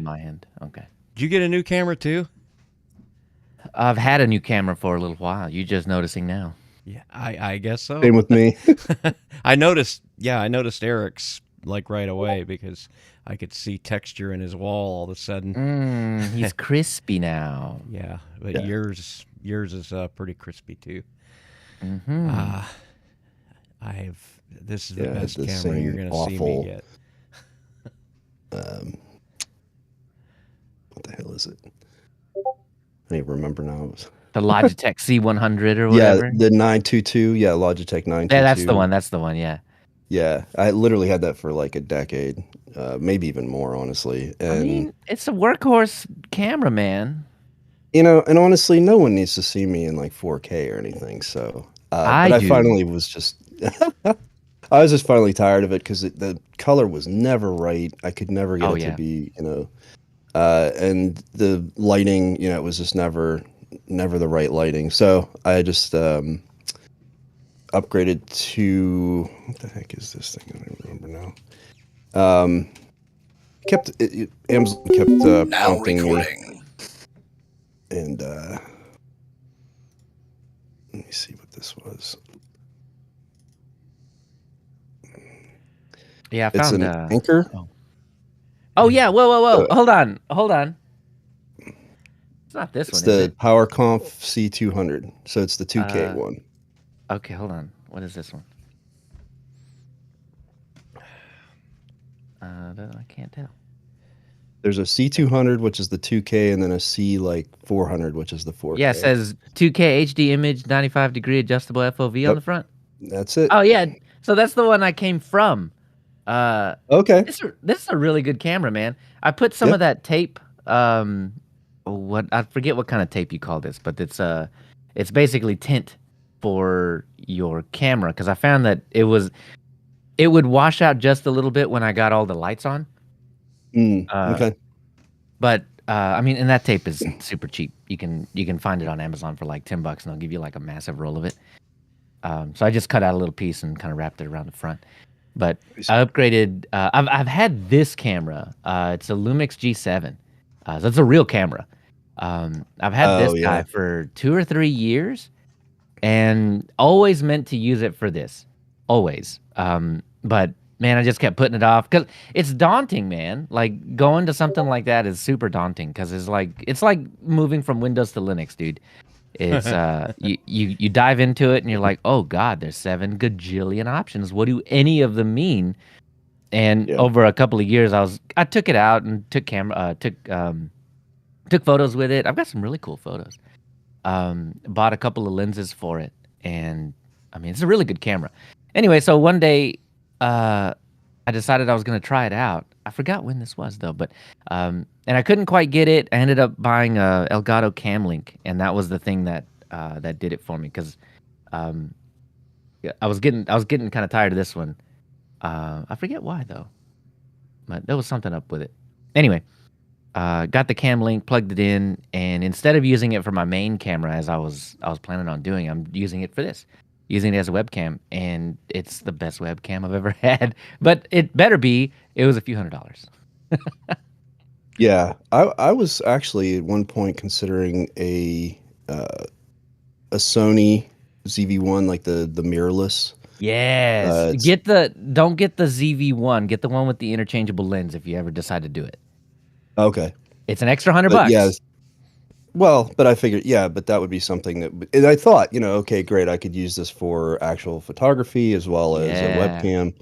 my end. Okay. Did you get a new camera too? I've had a new camera for a little while. You just noticing now. Yeah, I guess so. Same with me. I noticed. Yeah, I noticed Eric's like right away because I could see texture in his wall all of a sudden. He's crispy now. Yeah, but Yeah. yours is pretty crispy too. Mm-hmm. This is the Yeah, best the camera you're same gonna see awful- me get. What the hell is it? I don't even remember now. The Logitech C100 or Yeah, whatever. the 922. Yeah, Logitech 922. Yeah, that's the one. That's the one. Yeah. Yeah, I literally had that for like a decade, maybe even more, honestly. And I mean, it's a workhorse camera, man. you know, and honestly, no one needs to see me in like 4K or anything. So, I but I do. finally was just, I was just finally tired of it because the color was never right. I could never get Oh, it yeah. to be, and the lighting, it was just never the right lighting. So I just upgraded to what the heck is this thing? I don't remember now. Amazon kept prompting me, and let me see what this was. Yeah, I It's found. an Anchor. Oh yeah. Whoa. Uh, Hold on. It's not this It's one, is the it? PowerConf C200. So it's the 2K one. Okay, hold on. What is this one? I can't tell. There's a C200, which is the 2K, and then a C like 400, which is the 4K. Yeah, it says 2K HD image, 95-degree adjustable FOV on Yep. the front. That's it. Oh yeah, so that's the one I came from. Okay. This is a really good camera, man. I put some Yeah. of that tape. What I forget what kind of tape you call this, but it's basically tint for your camera because I found that it would wash out just a little bit when I got all the lights on. Okay. But I mean, and that tape is super cheap. You can find it on Amazon for like $10, and they'll give you like a massive roll of it. So I just cut out a little piece and kind of wrapped it around the front. But I upgraded. I've had this camera. It's a Lumix G7. So it's a real camera. I've had this guy yeah. for 2 or 3 years, and always meant to use it for this. Always. But man, I just kept putting it off because it's daunting, man. Like going to something like that is super daunting because it's like moving from Windows to Linux, dude. It's you dive into it and you're like, oh god, there's 7 gajillion options. What do any of them mean? And Yeah. over a couple of years, I took it out and took photos with it. I've got some really cool photos. Bought a couple of lenses for it, and I mean, it's a really good camera. Anyway, so one day, I decided I was going to try it out. I forgot when this was though, but and I couldn't quite get it. I ended up buying a Elgato Cam Link, and that was the thing that did it for me because I was getting kind of tired of this one. I forget why though, but there was something up with it. Anyway, got the Cam Link, plugged it in, and instead of using it for my main camera as I was planning on doing, I'm using it for this. Using it as a webcam, and it's the best webcam I've ever had. But it better be. It was a few $100s. Yeah. I was actually at one point considering a Sony ZV-1, like the mirrorless. Yes. Don't get the ZV-1. Get the one with the interchangeable lens if you ever decide to do it. Okay. It's an extra $100. But yeah. Well, but I figured, yeah, but that would be something that, and I thought, okay, great, I could use this for actual photography as well as a webcam,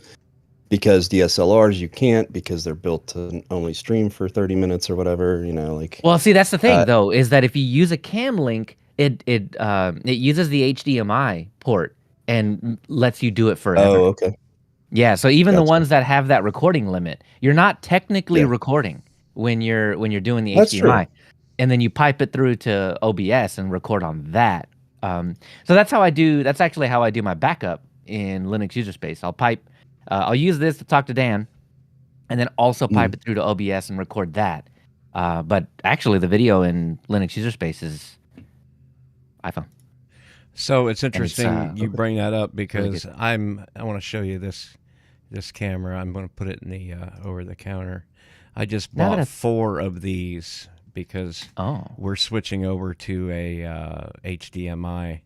because DSLRs you can't because they're built to only stream for 30 minutes or whatever, like. Well, see, that's the thing though, is that if you use a Cam Link, it uses the HDMI port and lets you do it forever. Oh, okay. Yeah, so even the ones that have that recording limit, you're not technically recording when you're doing the HDMI. True. And then you pipe it through to OBS and record on that. So that's actually how I do my backup in Linux user space. I'll use this to talk to Dan, and then also pipe it through to OBS and record that. But actually the video in Linux user space is iPhone. So it's interesting you bring that up because I want to show you this camera. I'm going to put it in the over the counter. I just Now bought that 4 of these because oh we're switching over to a HDMI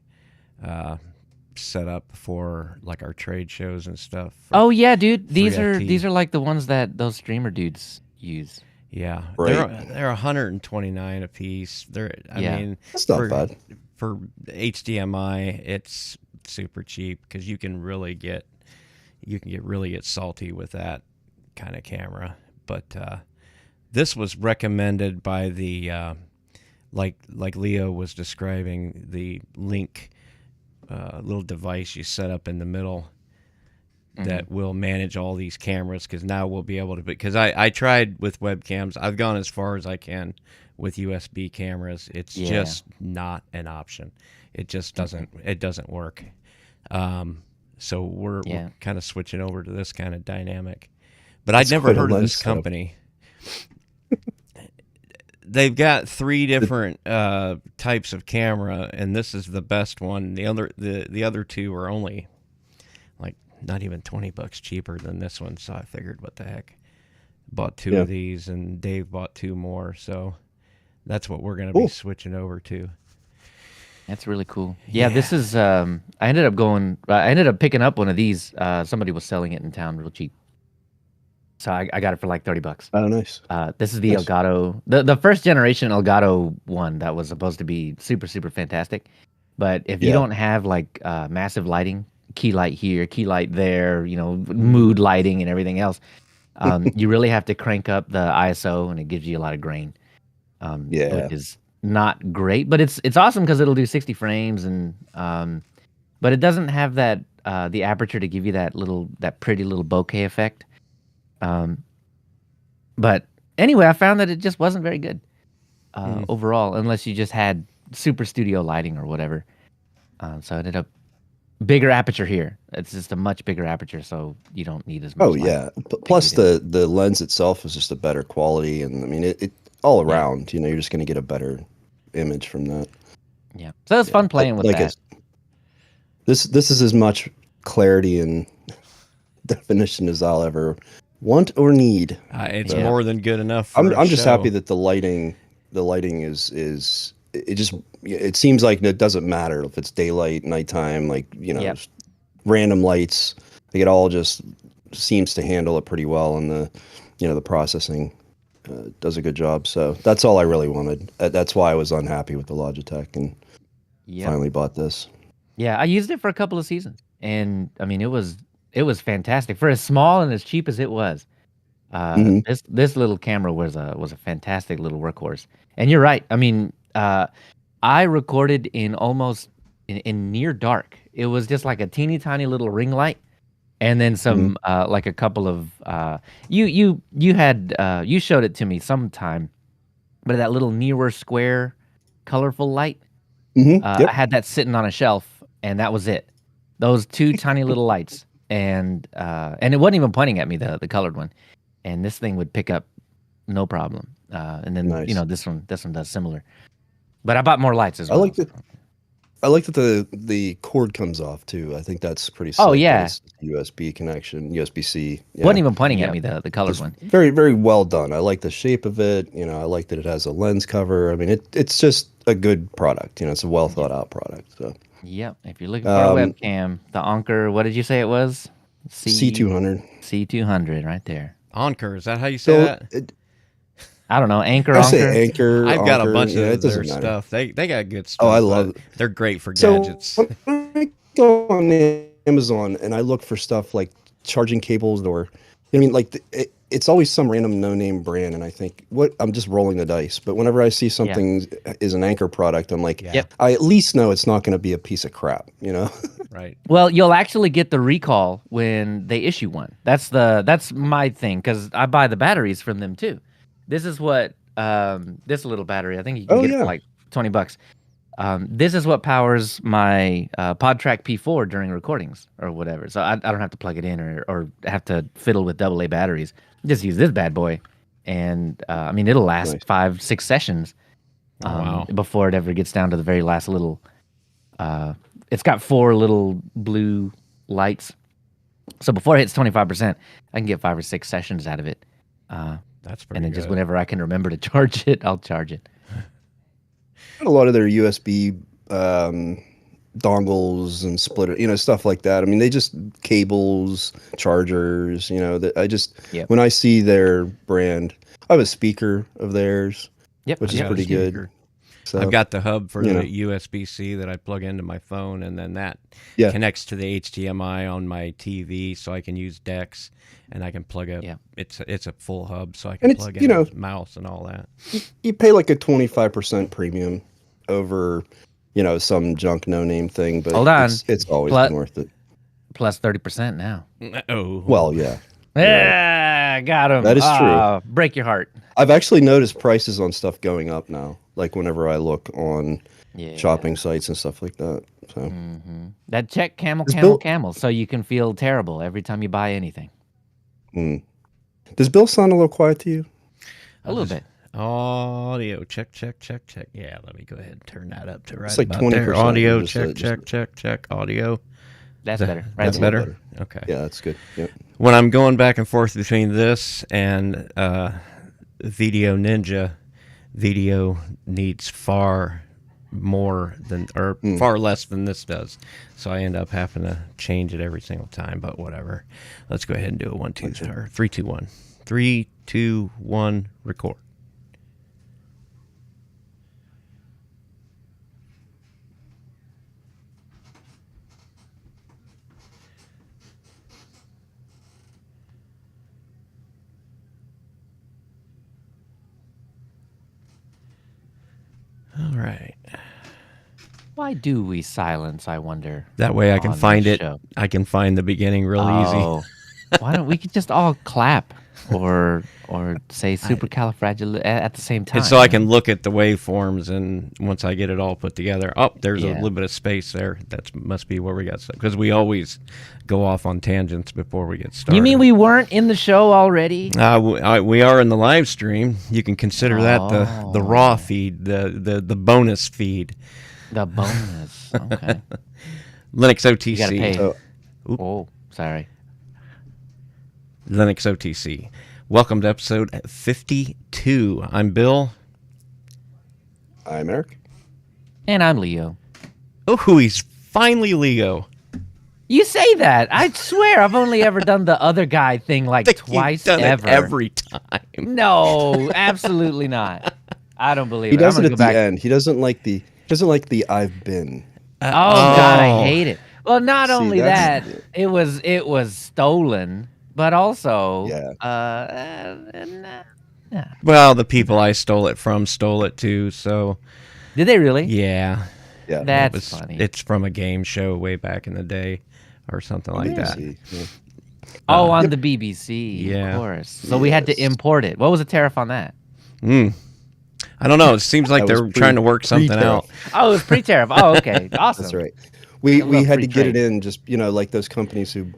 setup for like our trade shows and stuff. oh yeah, dude, these FreeFT. are like the ones that those streamer dudes use. Yeah, Right. they're 129 a piece. I Yeah. mean, That's not bad. For HDMI, it's super cheap because you can really get salty with that kind of camera. But this was recommended by the like Leo was describing, the Link little device you set up in the middle that will manage all these cameras, because now we'll be able to, because I tried with webcams. I've gone as far as I can with USB cameras. It's just not an option. It just doesn't work. So we're kind of switching over to this kind of dynamic. But I'd never heard of this company. They've got 3 different types of camera, and this is the best one. The other 2 are only like not even $20 cheaper than this one. So I figured, what the heck? Bought 2 of these, and Dave bought 2 more. So that's what we're going to be switching over to. That's really cool. Yeah, this is. I ended up picking up one of these. Somebody was selling it in town real cheap, so I got it for like $30. Oh, nice. This is the Elgato, the first generation Elgato one that was supposed to be super fantastic. But if you don't have like massive lighting, key light here, key light there, mood lighting and everything else, you really have to crank up the ISO, and it gives you a lot of grain. Which is not great, but it's awesome because it'll do 60 frames, and but it doesn't have that the aperture to give you that pretty little bokeh effect. But anyway, I found that it just wasn't very good overall, unless you just had super studio lighting or whatever. So I ended up bigger aperture here. It's just a much bigger aperture, so you don't need as much. Oh yeah. Plus the lens itself is just a better quality, and I mean it all around. You're just going to get a better image from that. Yeah. So it's fun playing with that. This is as much clarity and definition as I'll ever want or need. It's more than good enough. I'm just happy that the lighting is it seems like it doesn't matter if it's daylight, nighttime, random lights. Like it all just seems to handle it pretty well, and the processing does a good job. So that's all I really wanted. That's why I was unhappy with the Logitech and finally bought this. Yeah, I used it for a couple of seasons, and I mean it was fantastic for as small and as cheap as it was. This little camera was a fantastic little workhorse. And you're right. I mean, I recorded in near dark. It was just like a teeny tiny little ring light, and then some like a couple of you showed it to me sometime, but that little nearer square colorful light. I had that sitting on a shelf, and that was it. Those 2 tiny little lights, and it wasn't even pointing at me, the colored one, and this thing would pick up no problem. And then this one does similar. But I bought more lights as well. I like that the cord comes off too. I think that's pretty sick. Oh yeah, USB connection, USB-C. Yeah. Wasn't even pointing at me, the colored one. Very very well done. I like the shape of it. I like that it has a lens cover. I mean, it's just a good product. It's a well thought out product. So. Yep. If you're looking for a webcam, the Anker, what did you say it was? C200. C200, right there. Anker, is that how you say that? I don't know. Anker. I say Anker. I've got a bunch of their matter. stuff. They got good stuff. Oh, I love it. They're great for gadgets. So when I go on Amazon and I look for stuff like charging cables, or it's always some random no-name brand, and I think, I'm just rolling the dice. But whenever I see something is an Anker product, I'm like, I at least know it's not going to be a piece of crap, Right. Well, you'll actually get the recall when they issue one. That's my thing, because I buy the batteries from them too. This is what this little battery, I think you can get it for like $20. This is what powers my PodTrack P4 during recordings or whatever. So I don't have to plug it in or have to fiddle with AA batteries. Just use this bad boy, and I mean it'll last 5-6 sessions before it ever gets down to the very last little. It's got 4 little blue lights, so before it hits 25%, I can get 5 or 6 sessions out of it. That's pretty And then good. just whenever I can remember to charge it, I'll charge it. A lot of their USB dongles and splitter, stuff like that. I mean, they just cables, chargers, that when I see their brand, I have a speaker of theirs, which is pretty good. So I've got the hub for the USB-C that I plug into my phone, and then that connects to the HDMI on my TV, so I can use DeX, and I can plug up. Yeah. It's a full hub, so I can plug in a mouse and all that. You pay like a 25% premium over, some junk no-name thing, but hold on, it's always been worth it. Plus 30% now. Oh, well, yeah. Yeah, got him. That is true. Break your heart. I've actually noticed prices on stuff going up now. Like whenever I look on shopping sites and stuff like that. So that check camel, so you can feel terrible every time you buy anything. Does Bill sound a little quiet to you? A little bit. Audio check. Yeah, let me go ahead and turn that up to right like about 20%. there. Audio check. Audio. That's better. Right, that's better. Okay. Yeah, that's good. Yep. When I'm going back and forth between this and Video Ninja, Video needs far less than this does. So I end up having to change it every single time, but whatever. Let's go ahead and do a 1, 2, or 3, 2, 1. 3, 2, 1, record. All right. Why do we silence, I wonder? That way I can find it. Show? I can find the beginning real easy. Why don't we could just all clap or say supercalifragilistic at the same time? And so I can look at the waveforms, and once I get it all put together, there's a little bit of space there. That must be where we got stuck, because we always go off on tangents before we get started. You mean we weren't in the show already? We are in the live stream. You can consider that the raw feed, the bonus feed. The bonus. Okay. Linux OTC. You gotta pay. Oh, sorry. Linux OTC. Welcome to episode 52. I'm Bill. I'm Eric. And I'm Leo. Oh, he's finally Leo. You say that. I swear I've only ever done the other guy thing twice ever. Every time. No, absolutely not. I don't believe it. He does it at the end. He doesn't like the I've been. Oh God, I hate it. Well, not only that, it was stolen. But also, well, the people I stole it from stole it too. So, did they really? Yeah. That's funny. It's from a game show way back in the day, or something like that. Yeah. On the BBC, of course. So we had to import it. What was the tariff on that? I don't know. It seems like they're trying to work something out. Oh, it was pre-tariff. Oh, okay, awesome. That's right. We had to get it in, just like those companies who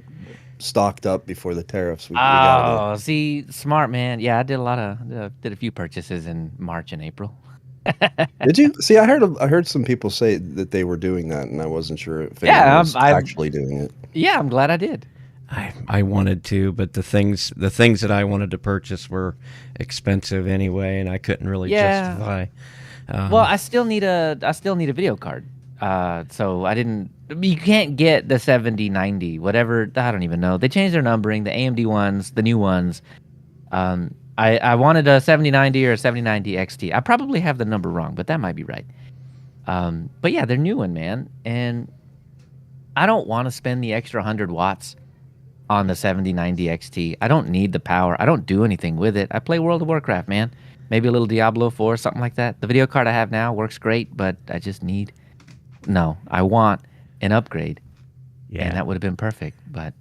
stocked up before the tariffs. We got it in. See, smart man. Yeah, I did a few purchases in March and April. Did you? See, I heard some people say that they were doing that, and I wasn't sure if anyone was actually doing it. Yeah, I'm glad I did. I wanted to, but the things that I wanted to purchase were expensive anyway, and I couldn't really justify. Well, I still need a video card. So I didn't. You can't get the 7090, whatever. I don't even know. They changed their numbering. The AMD ones, the new ones. I wanted a 7090 or a 7090 XT. I probably have the number wrong, but that might be right. But yeah, they're new one, man, and I don't want to spend the extra 100 watts on the 7090 XT. I don't need the power. I don't do anything with it. I play World of Warcraft, man. Maybe a little Diablo 4, something like that. The video card I have now works great, but I just need. No, I want an upgrade. Yeah, and that would have been perfect, but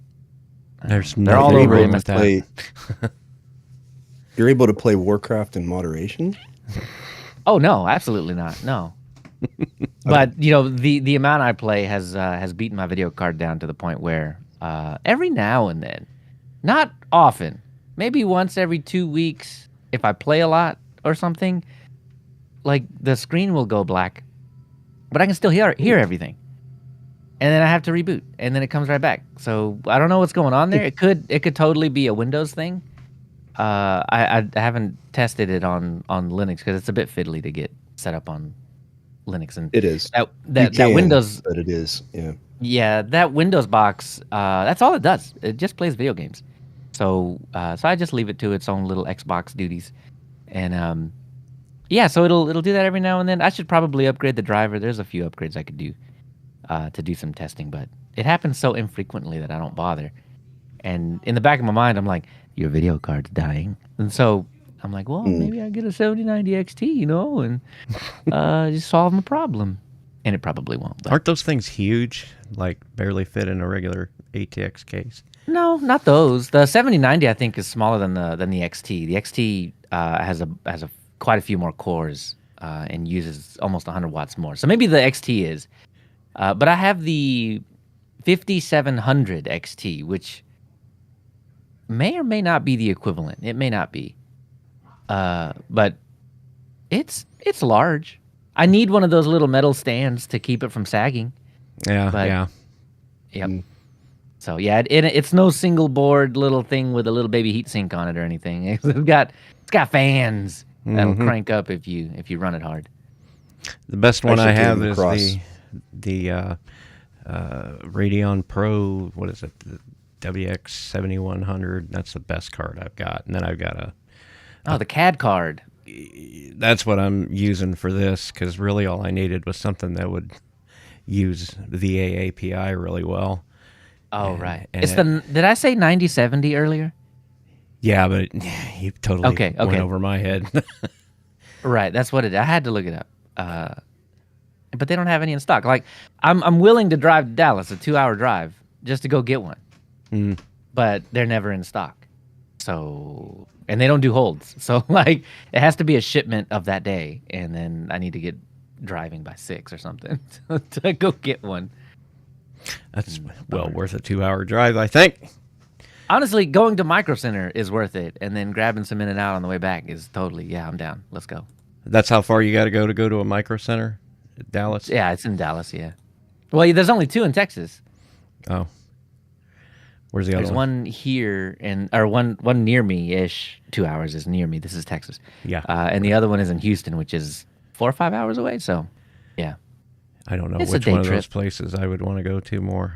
they're all over it with that. You're able to play Warcraft in moderation? Oh no, absolutely not. No. But the amount I play has beaten my video card down to the point where every now and then, not often, maybe once every 2 weeks, if I play a lot or something, like the screen will go black, but I can still hear everything. And then I have to reboot, and then it comes right back. So I don't know what's going on there. It could totally be a Windows thing, I haven't tested it on Linux because it's a bit fiddly to get set up on Linux, and It is. that Windows, but it is. Yeah. Yeah, that Windows box. That's all it does. It just plays video games. So I just leave it to its own little Xbox duties, and yeah, so it'll do that every now and then. I should probably upgrade the driver. There's a few upgrades I could do to do some testing, but it happens so infrequently that I don't bother. And in the back of my mind, I'm like, your video card's dying. And so I'm like, well, maybe I get a 7090 XT, and just solve my problem. And it probably won't. But. Aren't those things huge? Like barely fit in a regular ATX case? No, not those. The 7090, I think, is smaller than the XT. The XT has quite a few more cores and uses almost 100 watts more. So maybe the XT is. But I have the 5700 XT, which may or may not be the equivalent. It may not be. But it's large. I need one of those little metal stands to keep it from sagging. Yeah. Yep. So yeah, it's no single board little thing with a little baby heatsink on it or anything. It's got fans that'll crank up if you run it hard. The best one I have is the Radeon Pro. What is it? The WX 7100. That's the best card I've got. And then I've got the CAD card. That's what I'm using for this, because really all I needed was something that would use VA API really well. Oh, right. Did I say 9070 earlier? Yeah, but you totally went over my head. Right, that's what I had to look it up. But they don't have any in stock. Like, I'm willing to drive to Dallas, a 2-hour drive, just to go get one. But they're never in stock. So, and they don't do holds. So, like, it has to be a shipment of that day, and then I need to get driving by 6 or something to go get one. That's well worth a 2-hour drive, I think. Honestly, going to Micro Center is worth it, and then grabbing some in and out on the way back is totally, yeah, I'm down. Let's go. That's how far you got to go to a Micro Center? Dallas? Yeah, it's in Dallas, yeah. Well, there's only 2 in Texas. Oh. Where's the other one? There's one here, or one near me-ish. 2 hours is near me. This is Texas. Yeah. And the other one is in Houston, which is 4 or 5 hours away, so, yeah. I don't know which one of those places I would want to go to more.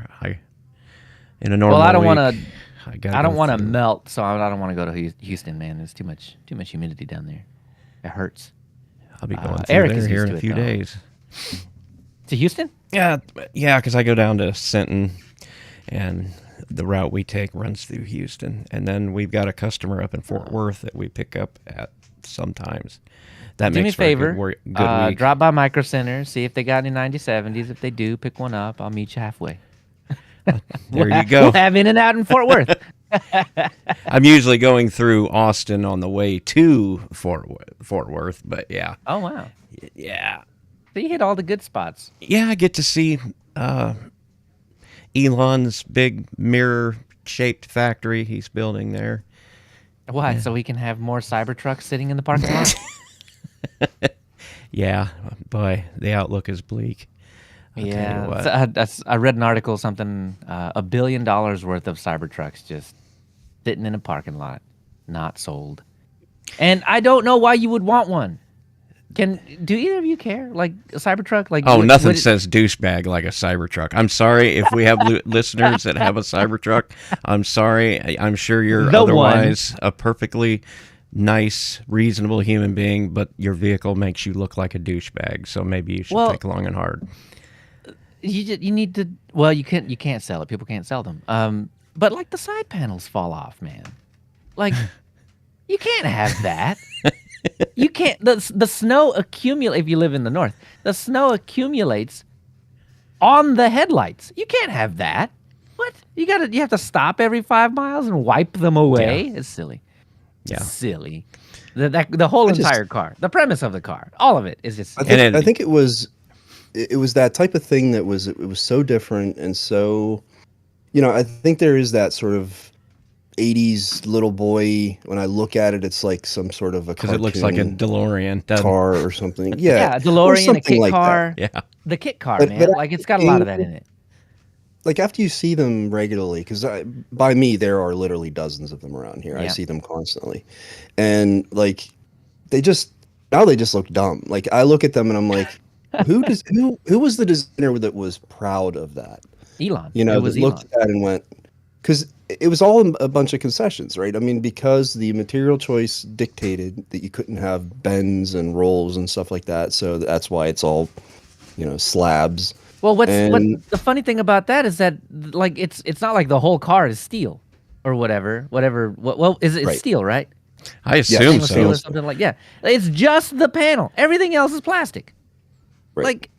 In a normal I don't want to. I don't want to melt, so I don't want to go to Houston, man. There's too much humidity down there. It hurts. I'll be going through Eric there here in a few days. To Houston? Yeah, because I go down to Sinton, and the route we take runs through Houston, and then we've got a customer up in Fort Worth that we pick up at sometimes. That Do makes me a favor. Good week. Drop by Micro Center, see if they got any 9070s. If they do, pick one up. I'll meet you halfway. There you go. We'll have in and out in Fort Worth. I'm usually going through Austin on the way to Fort Worth, but yeah. Oh, wow. Yeah. So you hit all the good spots. Yeah, I get to see Elon's big mirror-shaped factory he's building there. Why? Yeah. So we can have more Cybertrucks sitting in the parking lot? Yeah, boy, the outlook is bleak. Yeah, I read an article, something, $1 billion worth of Cybertrucks just sitting in a parking lot, not sold. And I don't know why you would want one. Do either of you care? Like a Cybertruck? Like nothing says douchebag like a Cybertruck. I'm sorry if we have listeners that have a Cybertruck. I'm sorry. I'm sure you're otherwise a perfectly nice, reasonable human being, but your vehicle makes you look like a douchebag. So maybe you should think long and hard. You need to. Well, you can't sell it. People can't sell them. But like the side panels fall off, man. Like you can't have that. You can't. The snow accumulates. If you live in the north, the snow accumulates on the headlights. You can't have that. What? You have to stop every 5 miles and wipe them away. Yeah. It's silly. Yeah, it's silly. The whole entire car, the premise of the car, all of it is just. I think it was that type of thing that was so different and so, I think there is that sort of 80s little boy. When I look at it, it's like some sort of a because it looks like a DeLorean car or something. Yeah, DeLorean, a kit car. That. Yeah, the kit car, man. Like it's got a lot of that in it. like after you see them regularly, because by me there are literally dozens of them around here. I Yeah. see them constantly, and like they just now they just look dumb. Like I look at them and I'm like, who was the designer that was proud of that? Elon. You It know, was that looked Elon. at that and went, because it was all a bunch of concessions, right? I mean, because the material choice dictated that you couldn't have bends and rolls and stuff like that, so that's why it's all, slabs. Well, what And the funny thing about that is that like it's not like the whole car is steel or whatever. Well, is it Right. steel, right? I assume Yes. Stainless steel so. or something like It's just the panel. Everything else is plastic. Right. Like,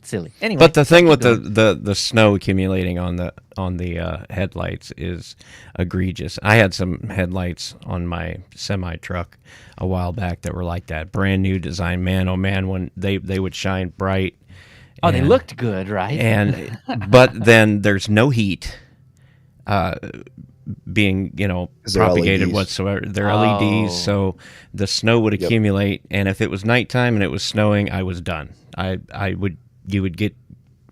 silly. Anyway, But the thing with keep going. the snow accumulating on the headlights is egregious. I had some headlights on my semi truck a while back that were like that, brand new design. Man, oh man, when they would shine bright. Oh, they looked good, right? But then there's no heat being 'Cause they're propagated LEDs. whatsoever. They're Oh. LEDs, so the snow would accumulate, and if it was nighttime and it was snowing, I was done. You would get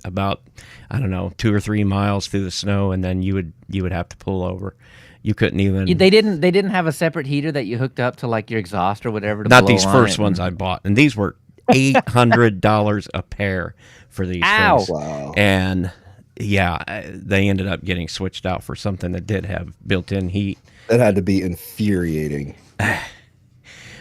about, I don't know, 2 or 3 miles through the snow, and then you would have to pull over. You couldn't even. They didn't have a separate heater that you hooked up to like your exhaust or whatever. To Not blow these on first it. ones I bought, and these were $800 a pair for these Ow. things. Wow. And yeah, they ended up getting switched out for something that did have built-in heat. that had to be infuriating.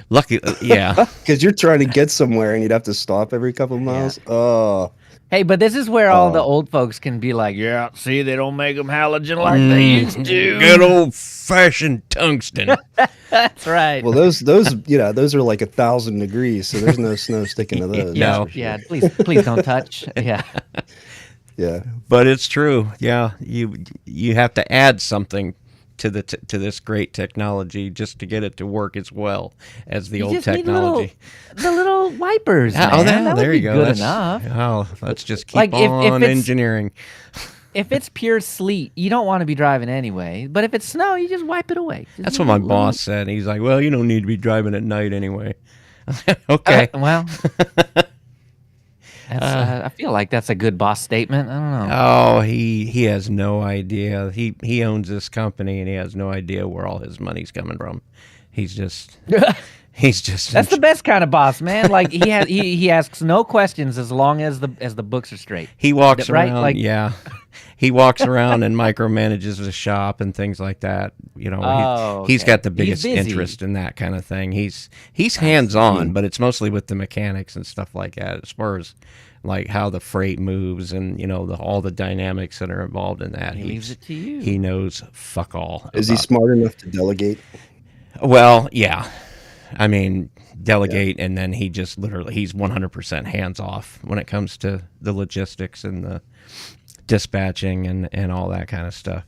Lucky, yeah. Because you're trying to get somewhere and you'd have to stop every couple of miles. Oh, Hey, but this is where all the old folks can be like, yeah, see, they don't make them halogen like they used to. Good old-fashioned tungsten. That's right. well, those those are like 1,000 degrees, so there's no snow sticking to those. yeah, No. yeah. Please don't touch. Yeah. Yeah. But it's true. Yeah, you have to add something to this great technology just to get it to work as well as the You old just need technology. the little wipers. Yeah, Man. that, That there would you be go. Good That's, enough. Oh, let's just keep Like, if on it's- engineering. If it's pure sleet, you don't want to be driving anyway. But if it's snow, you just wipe it away. Just That's what my boss said. He's like, "Well, you don't need to be driving at night anyway." Okay. Well, I feel like that's a good boss statement. I don't know. Oh, he has no idea. He owns this company and he has no idea where all his money's coming from. He's just That's the best kind of boss, man. Like he asks no questions as long as the books are straight. he walks Right? around. Like- Yeah. He walks around and micromanages the shop and things like that. Oh, he's okay. got the He's biggest busy. interest in that kind of thing. He's hands on, but it's mostly with the mechanics and stuff like that, as far as like how the freight moves and all the dynamics that are involved in that. He leaves it to you. He knows fuck all. Is he about- smart enough to delegate? Well, yeah. I mean, delegate, and then he just literally, he's 100% hands off when it comes to the logistics and the dispatching and all that kind of stuff,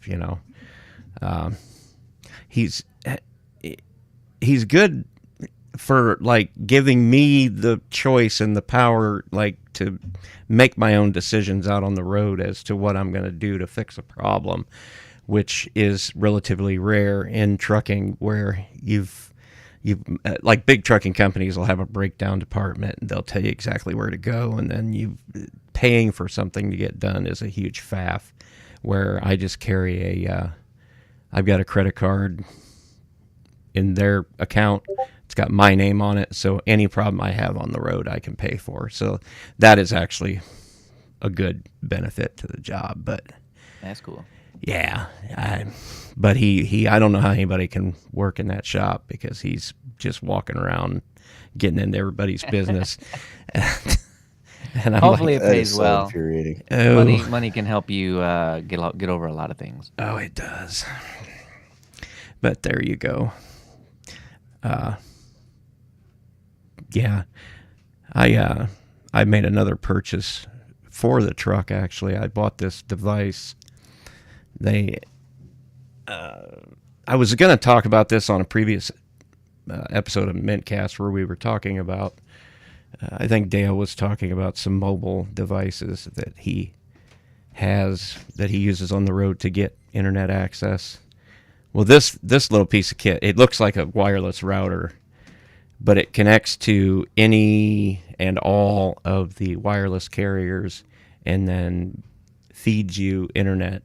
He's good for like giving me the choice and the power, like to make my own decisions out on the road as to what I'm going to do to fix a problem, which is relatively rare in trucking, where you've like big trucking companies will have a breakdown department and they'll tell you exactly where to go, and then paying for something to get done is a huge faff, where I just carry I've got a credit card in their account. It's got my name on it, so any problem I have on the road I can pay for. So that is actually a good benefit to the job. But That's cool. yeah, but he I don't know how anybody can work in that shop, because he's just walking around getting into everybody's business. And I'm Hopefully like, it That pays is so well. infuriating. oh, Money can help you get over a lot of things. oh, it does. But there you go. Yeah, I made another purchase for the truck. Actually, I bought this device. I was going to talk about this on a previous episode of Mintcast, where we were talking about. I think Dale was talking about some mobile devices that he uses on the road to get internet access. Well, this little piece of kit, it looks like a wireless router, but it connects to any and all of the wireless carriers, and then feeds you internet,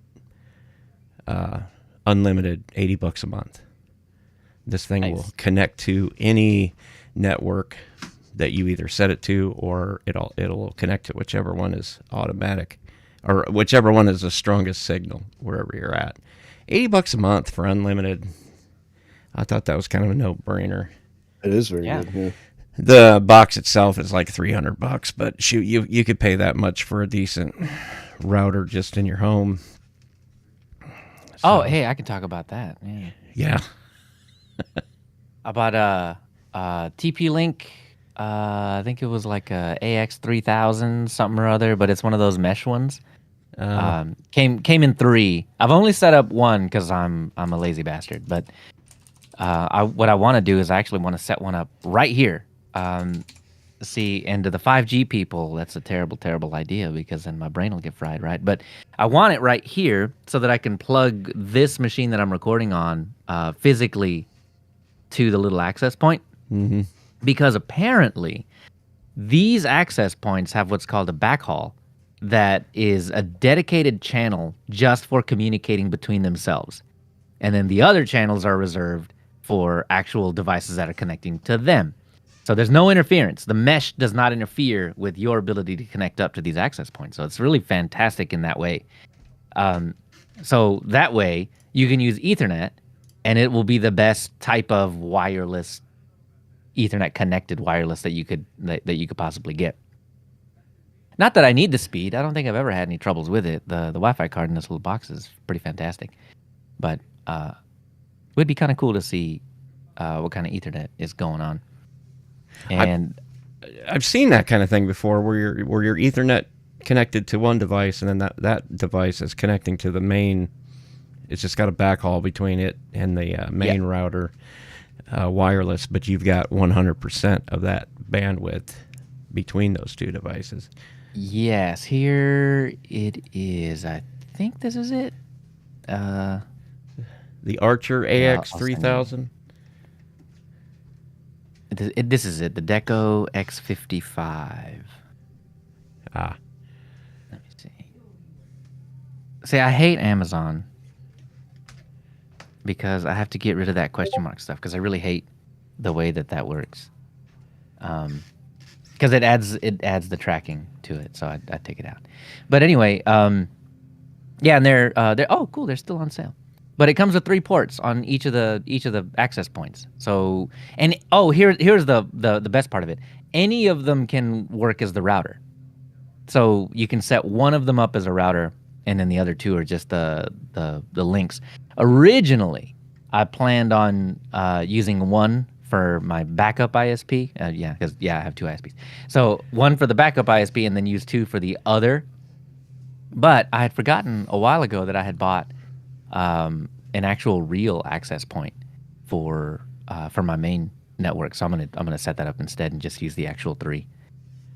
unlimited, $80 a month. This thing will connect to any network that you either set it to, or it'll connect to whichever one is automatic, or whichever one is the strongest signal wherever you're at. $80 a month for unlimited. I thought that was kind of a no-brainer. It is very good. Yeah. The box itself is like $300, but shoot, you could pay that much for a decent router just in your home. So, hey, I can talk about that. Yeah. I bought a TP-Link. I think it was like a AX3000 something or other, but it's one of those mesh ones. Came in 3. I've only set up 1 because I'm a lazy bastard. But what I want to do is I actually want to set one up right here. See, and to the 5G people, that's a terrible, terrible idea because then my brain will get fried, right? But I want it right here so that I can plug this machine that I'm recording on physically to the little access point. Mm-hmm. Because apparently these access points have what's called a backhaul that is a dedicated channel just for communicating between themselves. And then the other channels are reserved for actual devices that are connecting to them. So there's no interference. The mesh does not interfere with your ability to connect up to these access points. So it's really fantastic in that way. So that way you can use Ethernet, and it will be the best type of wireless, Ethernet connected wireless that you could possibly get. Not that I need the speed. I don't think I've ever had any troubles with it. The Wi-Fi card in this little box is pretty fantastic. But it would be kind of cool to see what kind of Ethernet is going on. And I've seen that kind of thing before, where your Ethernet connected to one device, and then that device is connecting to the main. It's just got a backhaul between it and the main router, wireless, but you've got 100% of that bandwidth between those two devices. Yes, here it is. I think this is it. The Archer AX3000. This is it. The Deco X55. Let me see. See, I hate Amazon because I have to get rid of that question mark stuff because I really hate the way that works. Because it adds the tracking to it, so I take it out. But anyway, and they're oh cool, they're still on sale. But it comes with 3 ports on each of the access points. So here's the best part of it. Any of them can work as the router. So you can set one of them up as a router, and then the other 2 are just the links. Originally, I planned on using one for my backup ISP. Because I have 2 ISPs. So one for the backup ISP, and then use 2 for the other. But I had forgotten a while ago that I had bought an actual real access point for my main network. So I'm gonna set that up instead and just use the actual 3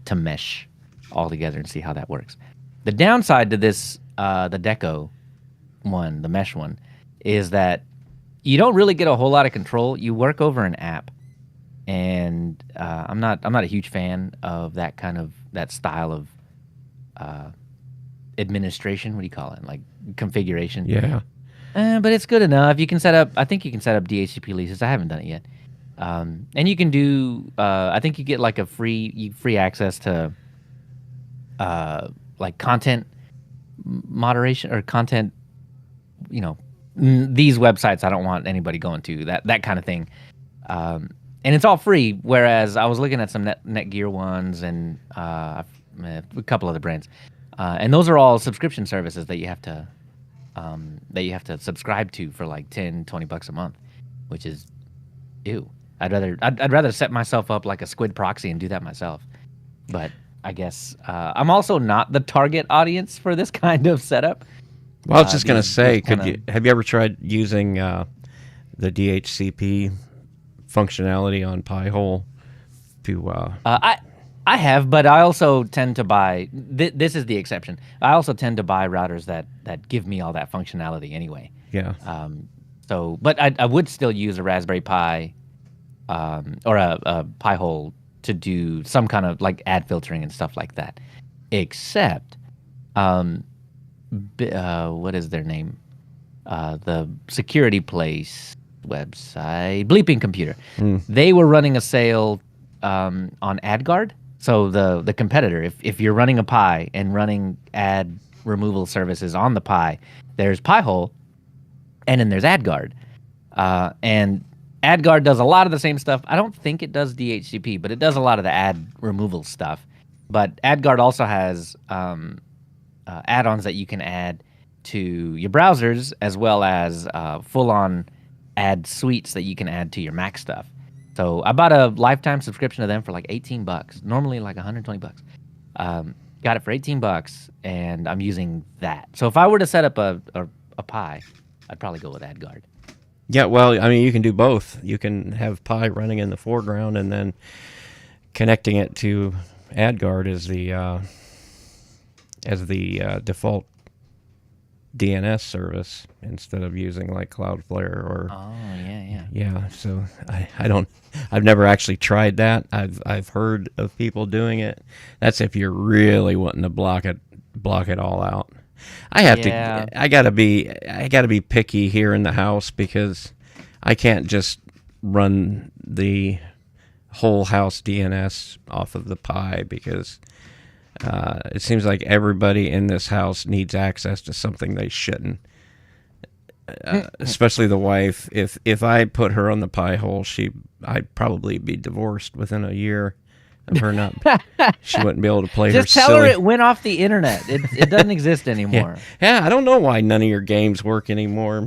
to mesh all together and see how that works. The downside to this, the Deco one, the mesh one, is that you don't really get a whole lot of control. You work over an app, and I'm not a huge fan of that style of administration. What do you call it? Like configuration. Yeah. But it's good enough. You can set up. I think you can set up DHCP leases. I haven't done it yet. And you can do. I think you get like a free access to like content moderation or content. These websites I don't want anybody going to, that kind of thing. And it's all free. Whereas I was looking at some Netgear ones and a couple other brands, and those are all subscription services that you have to. Subscribe to for like $10-$20 a month, which is ew. I'd rather set myself up like a squid proxy and do that myself. But I guess I'm also not the target audience for this kind of setup. Well, I was just gonna say, have you ever tried using the DHCP functionality on Pi-hole to? I have, but I also tend to buy. This is the exception. I also tend to buy routers that give me all that functionality anyway. Yeah. But I would still use a Raspberry Pi, or a Pi-hole to do some kind of like ad filtering and stuff like that. Except, what is their name? The security place website, Bleeping Computer. They were running a sale on AdGuard. So the competitor, if you're running a Pi and running ad removal services on the Pi, there's Pi-hole, and then there's AdGuard. And AdGuard does a lot of the same stuff. I don't think it does DHCP, but it does a lot of the ad removal stuff. But AdGuard also has add-ons that you can add to your browsers, as well as full-on ad suites that you can add to your Mac stuff. So I bought a lifetime subscription to them for like $18. Normally like $120. Got it for $18, and I'm using that. So if I were to set up a Pi, I'd probably go with AdGuard. Yeah, well, I mean, you can do both. You can have Pi running in the foreground, and then connecting it to AdGuard as the default DNS service instead of using like Cloudflare or. Oh yeah. Yeah, so I've never actually tried that. I've heard of people doing it. That's if you're really wanting to block it all out. I gotta be picky here in the house because I can't just run the whole house DNS off of the Pi because it seems like everybody in this house needs access to something they shouldn't. Especially the wife. If I put her on the Pi-hole, I'd probably be divorced within a year of her not. She wouldn't be able to play Just her tell silly. her it went off the internet. It doesn't exist anymore. Yeah, I don't know why none of your games work anymore.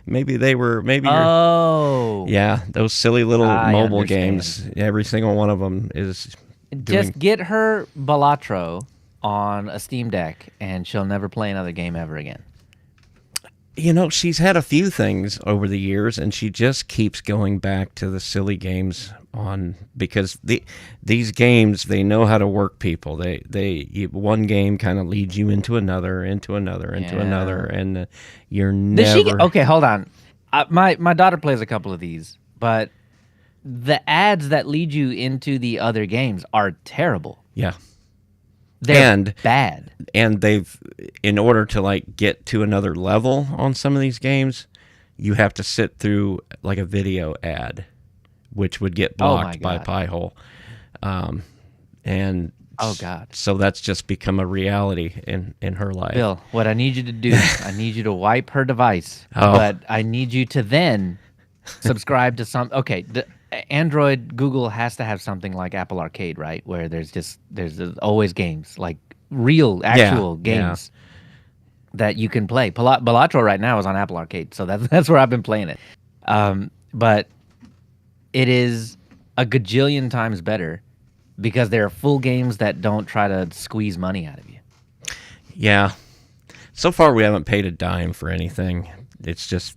Maybe they were. Oh. Yeah, those silly little mobile understand. games. Every single one of them is. Just get her Balatro on a Steam Deck, and she'll never play another game ever again. You know, she's had a few things over the years, and she just keeps going back to the silly games because these games, they know how to work people. One game kind of leads you into another, and you're never. Okay, hold on. My daughter plays a couple of these, but the ads that lead you into the other games are terrible. Yeah. They're bad. And they've, in order to like get to another level on some of these games, you have to sit through like a video ad, which would get blocked by Pi-hole. And oh God! So that's just become a reality in her life. Bill, what I need you to do, I need you to wipe her device, but I need you to then subscribe to some. Okay, Android, Google has to have something like Apple Arcade, right? Where there's always games, like real, actual games that you can play. Balatro right now is on Apple Arcade, so that's where I've been playing it. But it is a gajillion times better because there are full games that don't try to squeeze money out of you. Yeah. So far, we haven't paid a dime for anything. It's just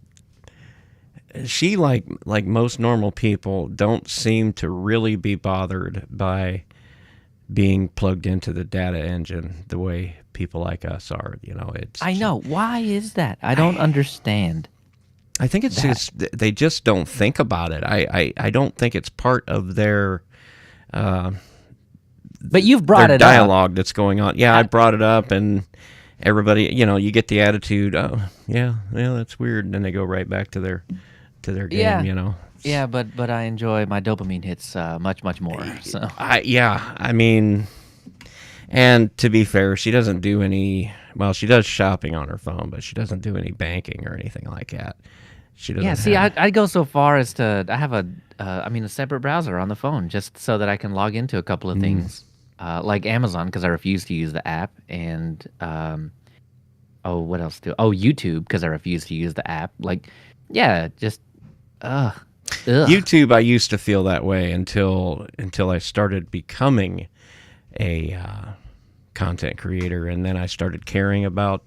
she, like most normal people, don't seem to really be bothered by being plugged into the data engine the way people like us are. You know, I know. Why is that? I don't understand. I think it's just they just don't think about it. I don't think it's part of their. But you've brought it dialogue up. That's going on. Yeah, I brought it up, and everybody, you get the attitude. Oh, yeah, that's weird, and then they go right back to their game. Yeah, but I enjoy my dopamine hits much more. So I mean, and to be fair, she doesn't do any. Well, she does shopping on her phone, but she doesn't do any banking or anything like that. She doesn't. Yeah, see, I'd go so far as to I have a separate browser on the phone just so that I can log into a couple of things, like Amazon because I refuse to use the app, and what else YouTube because I refuse to use the app. Like, yeah, just ugh. YouTube, I used to feel that way until I started becoming a content creator, and then I started caring about.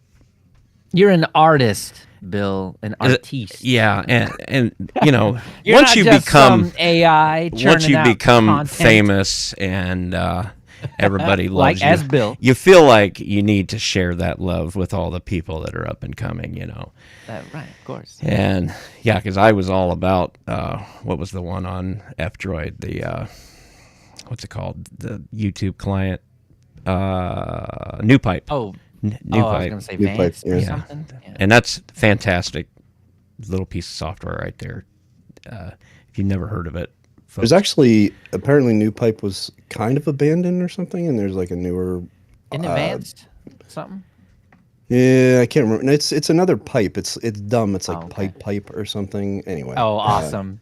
You're an artist, Bill, an artiste. Yeah, and You're once not you just become some AI, once you become content. famous and everybody loves like as Bill, you feel like you need to share that love with all the people that are up and coming. Right, of course. And yeah, because I was all about what was the one on F-Droid, the what's it called, the YouTube client, New Pipe. Oh, New I was Pipe. gonna say New Pipe, Vanced or yeah. something. Yeah. And that's fantastic little piece of software right there. If you've never heard of it, folks. There's actually apparently New Pipe was kind of abandoned or something, and there's like a newer. In Advanced something. Yeah, I can't remember. No, it's another pipe. It's dumb. It's like Okay. pipe or something. Anyway. Oh, awesome.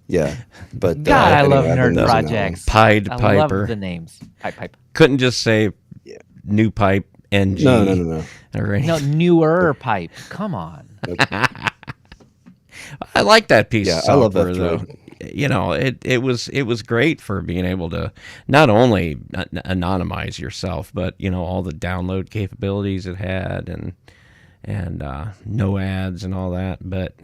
Yeah, but God, I love anyway, I've been nerd using that one. projects. Pied I Piper. love the names. Pipe. Couldn't just say Yeah. New Pipe NG. No. Or anything. No, newer pipe. Come on. I like that piece Yeah, of I love software, that though. droid. You know, it was great for being able to not only anonymize yourself, but you know all the download capabilities it had, and no ads and all that. But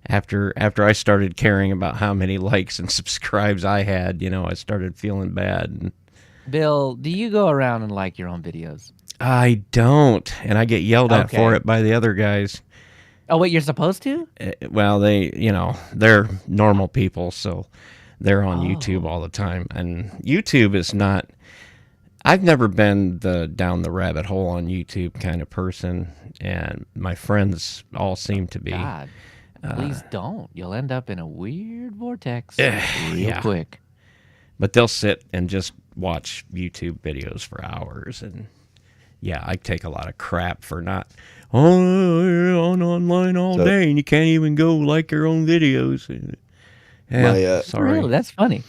after I started caring about how many likes and subscribes I had, you know, I started feeling bad. And Bill, do you go around and like your own videos? I don't, and I get yelled at for Okay. it by the other guys. Oh, wait, you're supposed to? Well, they're normal people, so they're on YouTube all the time. And YouTube is not. I've never been the down the rabbit hole on YouTube kind of person, and my friends all seem to be. God, please don't. You'll end up in a weird vortex real yeah. quick. But they'll sit and just watch YouTube videos for hours, and yeah, I take a lot of crap for not. Oh, you're on online all day, and you can't even go like your own videos. Yeah, sorry. Really, that's funny.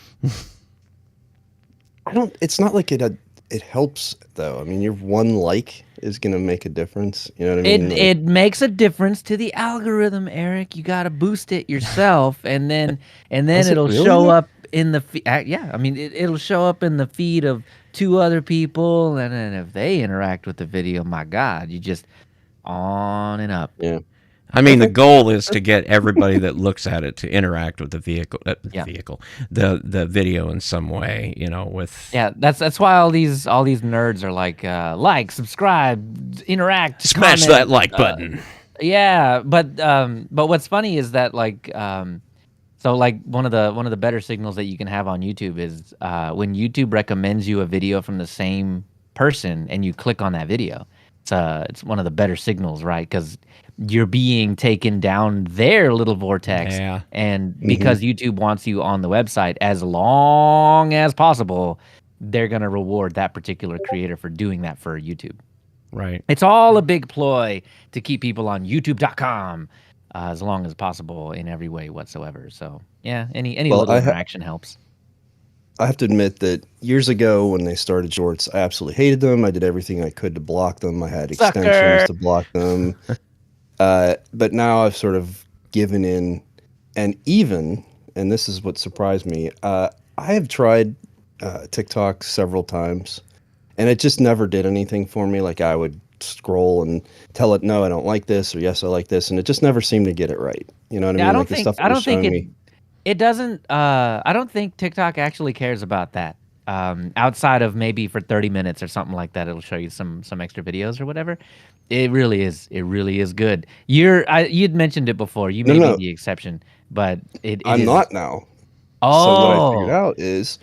It's not like it helps though. I mean, your one like is gonna make a difference. You know what I mean? It makes a difference to the algorithm, Eric. You got to boost it yourself, and then it'll really? show up in the yeah. I mean, it'll show up in the feed of 2 other people, and then if they interact with the video, my God, you just on and up. Yeah. I mean, the goal is to get everybody that looks at it to interact with the Yeah. the video in some way. You know, with Yeah, that's why all these nerds are like, subscribe, interact, smash comment, that like button. Yeah, but what's funny is that so like one of the better signals that you can have on YouTube is when YouTube recommends you a video from the same person and you click on that video. It's one of the better signals, right? Because you're being taken down their little vortex, Yeah. and because YouTube wants you on the website as long as possible, they're gonna reward that particular creator for doing that for YouTube. Right. It's all a big ploy to keep people on YouTube.com as long as possible in every way whatsoever. So yeah, any little interaction helps. I have to admit that years ago when they started shorts, I absolutely hated them. I did everything I could to block them. I had extensions to block them. But now I've sort of given in, and this is what surprised me, I have tried TikTok several times, and it just never did anything for me. Like I would scroll and tell it, no, I don't like this, or yes, I like this, and it just never seemed to get it right. You know what I mean? Like the stuff that was showing me. It doesn't. I don't think TikTok actually cares about that. Outside of maybe for 30 minutes or something like that, it'll show you some extra videos or whatever. It really is. It really is good. You'd mentioned it before. You may be the exception, but I'm not now. Oh. So what I figured out is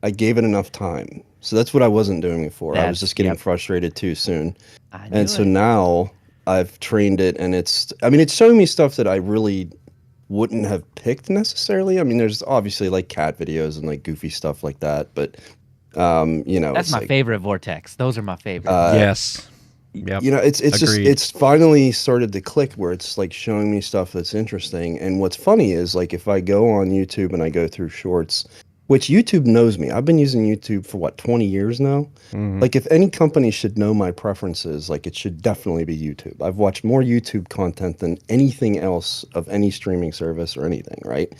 I gave it enough time. So that's what I wasn't doing before. I was just getting frustrated too soon. And so now I've trained it, and it's showing me stuff that I really wouldn't have picked necessarily. I mean, there's obviously like cat videos and like goofy stuff like that, but that's my favorite vortex. Those are my favorite. Yes. Yep. You know, it's just it's finally started to click where it's like showing me stuff that's interesting. And what's funny is like if I go on YouTube and I go through shorts, which YouTube knows me. I've been using YouTube for 20 years now. Mm-hmm. Like if any company should know my preferences, like it should definitely be YouTube. I've watched more YouTube content than anything else of any streaming service or anything, right?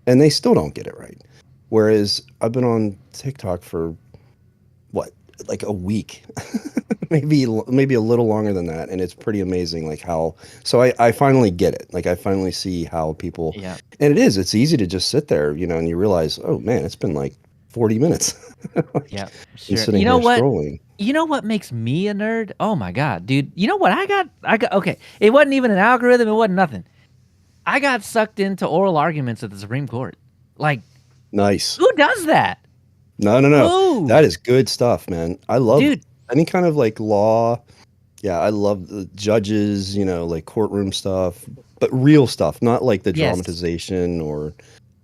And they still don't get it right. Whereas I've been on TikTok for like a week, maybe a little longer than that, and it's pretty amazing. Like how, so I finally get it. Like I finally see how people, and it's easy to just sit there, you know, and you realize, oh man, it's been like 40 minutes. Sure. Sitting here scrolling. You know what makes me a nerd? Oh my God, dude. You know what I got? Okay. It wasn't even an algorithm. It wasn't nothing. I got sucked into oral arguments at the Supreme Court. Like, nice. Who does that? No. That is good stuff, man. I love any kind of like law. Yeah, I love the judges, like courtroom stuff, but real stuff, not like the dramatization or,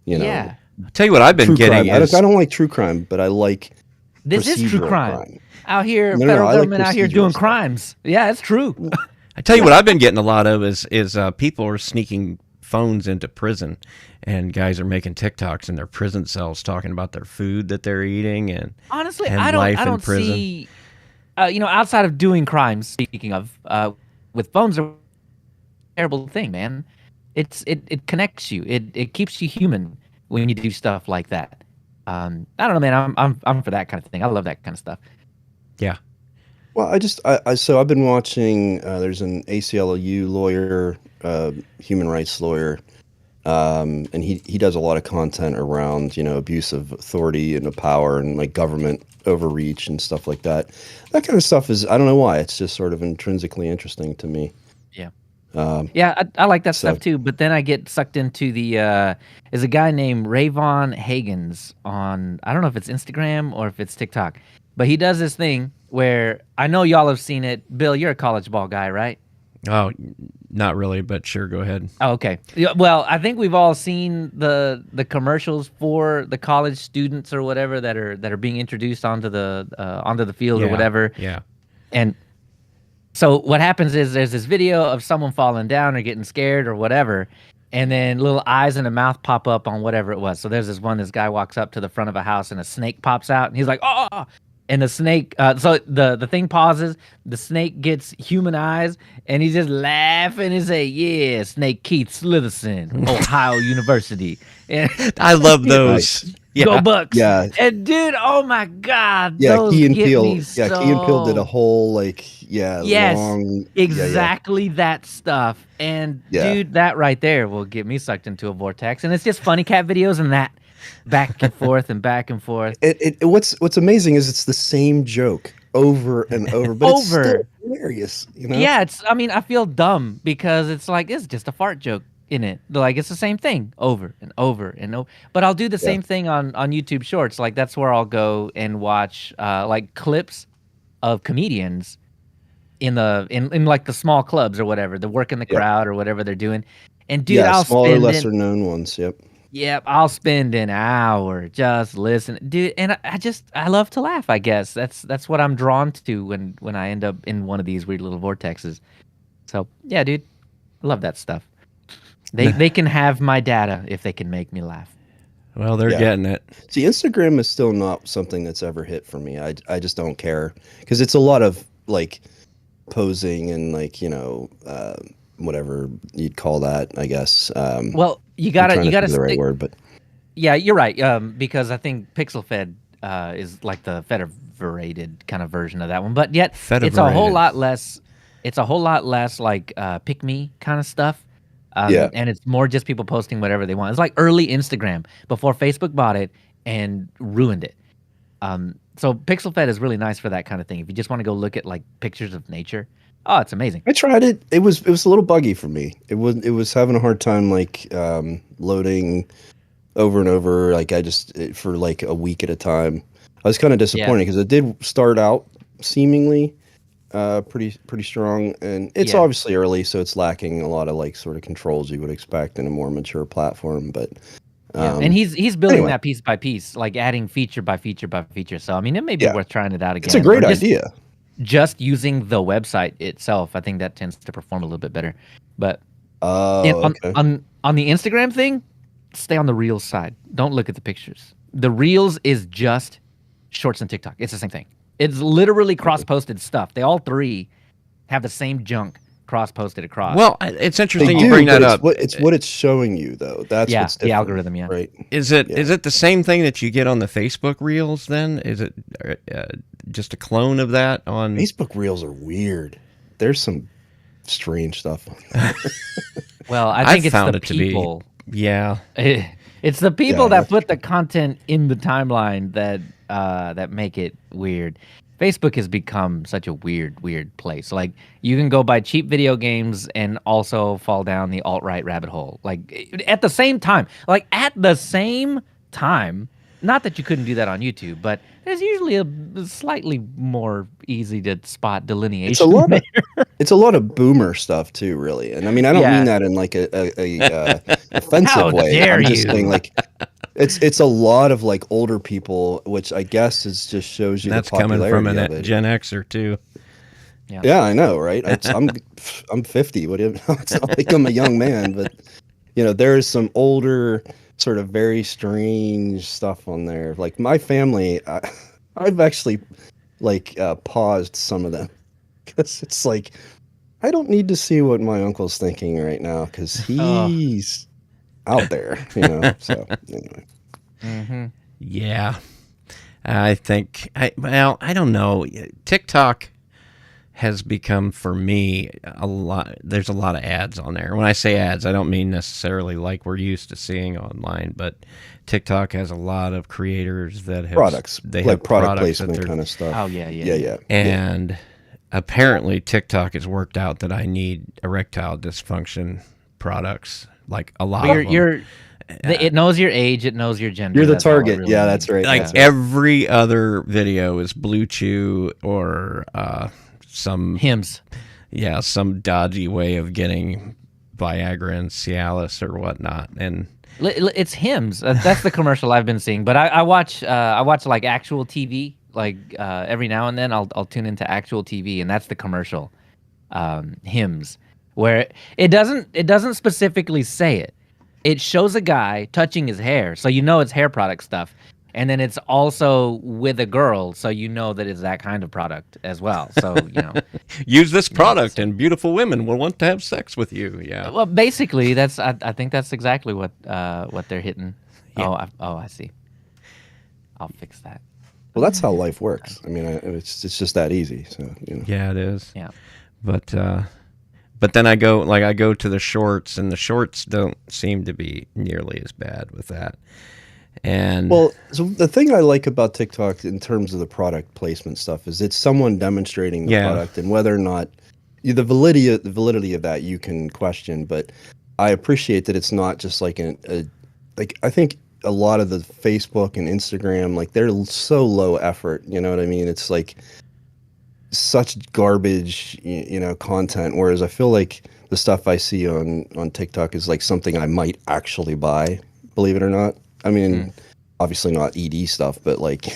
Yeah. I'll tell you what I've been true getting crime. is I don't like true crime, but I like this is true procedural crime. Out here, No, federal I like government out here procedural doing stuff. crimes. Yeah, it's true. I tell you what I've been getting a lot of is people are sneaking phones into prison, and guys are making TikToks in their prison cells talking about their food that they're eating and Honestly, and I life in don't prison. see, outside of doing crimes. Speaking of, with phones are a terrible thing, man. It connects you. It keeps you human when you do stuff like that. I don't know, man. I'm for that kind of thing. I love that kind of stuff. Yeah. Well, so I've been watching. There's an ACLU lawyer, human rights lawyer, and he does a lot of content around abuse of authority and of power and like government overreach and stuff like that. That kind of stuff is, I don't know why, it's just sort of intrinsically interesting to me. Yeah. I like that stuff too, but then I get sucked into there's a guy named Rayvon Hagens on, I don't know if it's Instagram or if it's TikTok, but he does this thing where, I know y'all have seen it. Bill, you're a college ball guy, right? Oh, not really, but sure, go ahead. Oh, okay. Yeah, well, I think we've all seen the commercials for the college students or whatever that are being introduced onto the field or whatever. Yeah. And so what happens is there's this video of someone falling down or getting scared or whatever, and then little eyes and a mouth pop up on whatever it was. So there's this guy walks up to the front of a house and a snake pops out, and he's like, oh, and the snake, so the thing pauses, the snake gets human eyes, and he's just laughing and say, yeah, Snake Keith Slitherson, Ohio University. And I love those. Yeah. Go Bucks. Yeah. And dude, oh my God. Yeah, those Key and get Peele. me Yeah, Key and Peele did a whole yes, long, exactly that stuff. And dude, that right there will get me sucked into a vortex. And it's just funny cat videos and that back and forth and back and forth. What's amazing is it's the same joke over and over, but it's still hilarious. Yeah, I feel dumb because it's like it's just a fart joke in it. Like it's the same thing over and over and over. But I'll do the same thing on YouTube Shorts. Like that's where I'll go and watch like clips of comedians in like the small clubs or whatever, the work in the crowd or whatever they're doing. And dude, I'll smaller, lesser known ones. Yep, I'll spend an hour just listening, dude. And I love to laugh. I guess that's what I'm drawn to when I end up in one of these weird little vortexes. So yeah, dude, I love that stuff. They can have my data if they can make me laugh. Well, they're getting it. See, Instagram is still not something that's ever hit for me. I just don't care because it's a lot of like posing and like whatever you'd call that, I guess. Well, you gotta the right word, but yeah, you're right. Because I think PixelFed is like the federated kind of version of that one, but yet it's a whole lot less. It's a whole lot less like pick me kind of stuff. And it's more just people posting whatever they want. It's like early Instagram before Facebook bought it and ruined it. So PixelFed is really nice for that kind of thing. If you just want to go look at like pictures of nature, oh, it's amazing. I tried it. It was a little buggy for me. It was having a hard time like loading over and over. Like for like a week at a time. I was kind of disappointed because it did start out seemingly pretty strong, and it's obviously early, so it's lacking a lot of like sort of controls you would expect in a more mature platform. But and he's building that piece by piece, like adding feature by feature by feature. So I mean, it may be worth trying it out again. It's a great idea. Just using the website itself, I think that tends to perform a little bit better. But on the Instagram thing, stay on the Reels side. Don't look at the pictures. The Reels is just Shorts and TikTok. It's the same thing. It's literally cross-posted stuff. They all three have the same junk cross-posted across. Well, it's interesting you bring that up. It's what it's showing you, though. That's what's different, the algorithm, right? Is it the same thing that you get on the Facebook Reels? Then is it just a clone of that on Facebook Reels? Are weird. There's some strange stuff on there. Well, I think it's the people. It's the people that put the content in the timeline that make it weird. Facebook has become such a weird place. Like you can go buy cheap video games and also fall down the alt-right rabbit hole. Like at the same time. not that you couldn't do that on YouTube, but there's usually a slightly more easy to spot delineation. It's a lot of boomer stuff too, really. And I mean, I don't mean that in like a offensive way. Dare I'm just you. saying, like, it's a lot of like older people, which I guess is just shows you that's the popularity coming from of a it. Gen Xer too. Yeah, I know, right? I'm 50. What do you? It's not like I'm a young man, but there's some older, sort of very strange stuff on there. Like my family, I've actually like paused some of them because it's like I don't need to see what my uncle's thinking right now because he's out there, So anyway. Mm-hmm. Yeah, I think I don't know. TikTok has become for me a lot. There's a lot of ads on there. When I say ads, I don't mean necessarily like we're used to seeing online, but TikTok has a lot of creators that have products. They like have product products placement kind of stuff. Oh yeah. And apparently TikTok has worked out that I need erectile dysfunction products, like a lot of them. It knows your age. It knows your gender. You're the target. Really that's right. Like that's every other video is Blue Chew or some Hims. Yeah, some dodgy way of getting Viagra and Cialis or whatnot. And it's Hims. That's the commercial I've been seeing. But I watch like actual TV. Like every now and then I'll tune into actual TV, and that's the commercial. Hims, where it doesn't specifically say it. It shows a guy touching his hair, so it's hair product stuff. And then it's also with a girl, so that it's that kind of product as well. So, use this product and beautiful women will want to have sex with you. Yeah. Well, basically, I think that's exactly what they're hitting. Yeah. I see. I'll fix that. Well, that's how life works. I mean, it's just that easy. So, Yeah, it is. Yeah. But then I go to the shorts, and the shorts don't seem to be nearly as bad with that. And so the thing I like about TikTok in terms of the product placement stuff is it's someone demonstrating the product, and whether or not the validity of that you can question. But I appreciate that it's not just like like I think a lot of the Facebook and Instagram, like they're so low effort. You know what I mean? It's like such garbage, content. Whereas I feel like the stuff I see on TikTok is like something I might actually buy, believe it or not. I mean, obviously not ED stuff, but like,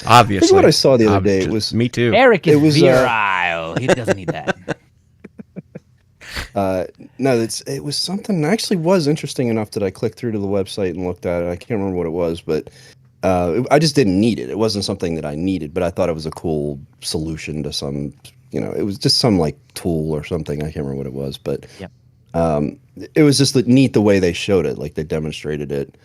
obviously. I think what I saw the other day, it was me too. Eric is virile. He doesn't need that. No, it was something that actually was interesting enough that I clicked through to the website and looked at it. I can't remember what it was, but I just didn't need it. It wasn't something that I needed, but I thought it was a cool solution to some, it was just some like tool or something. I can't remember what it was, but it was just neat the way they showed it, like they demonstrated it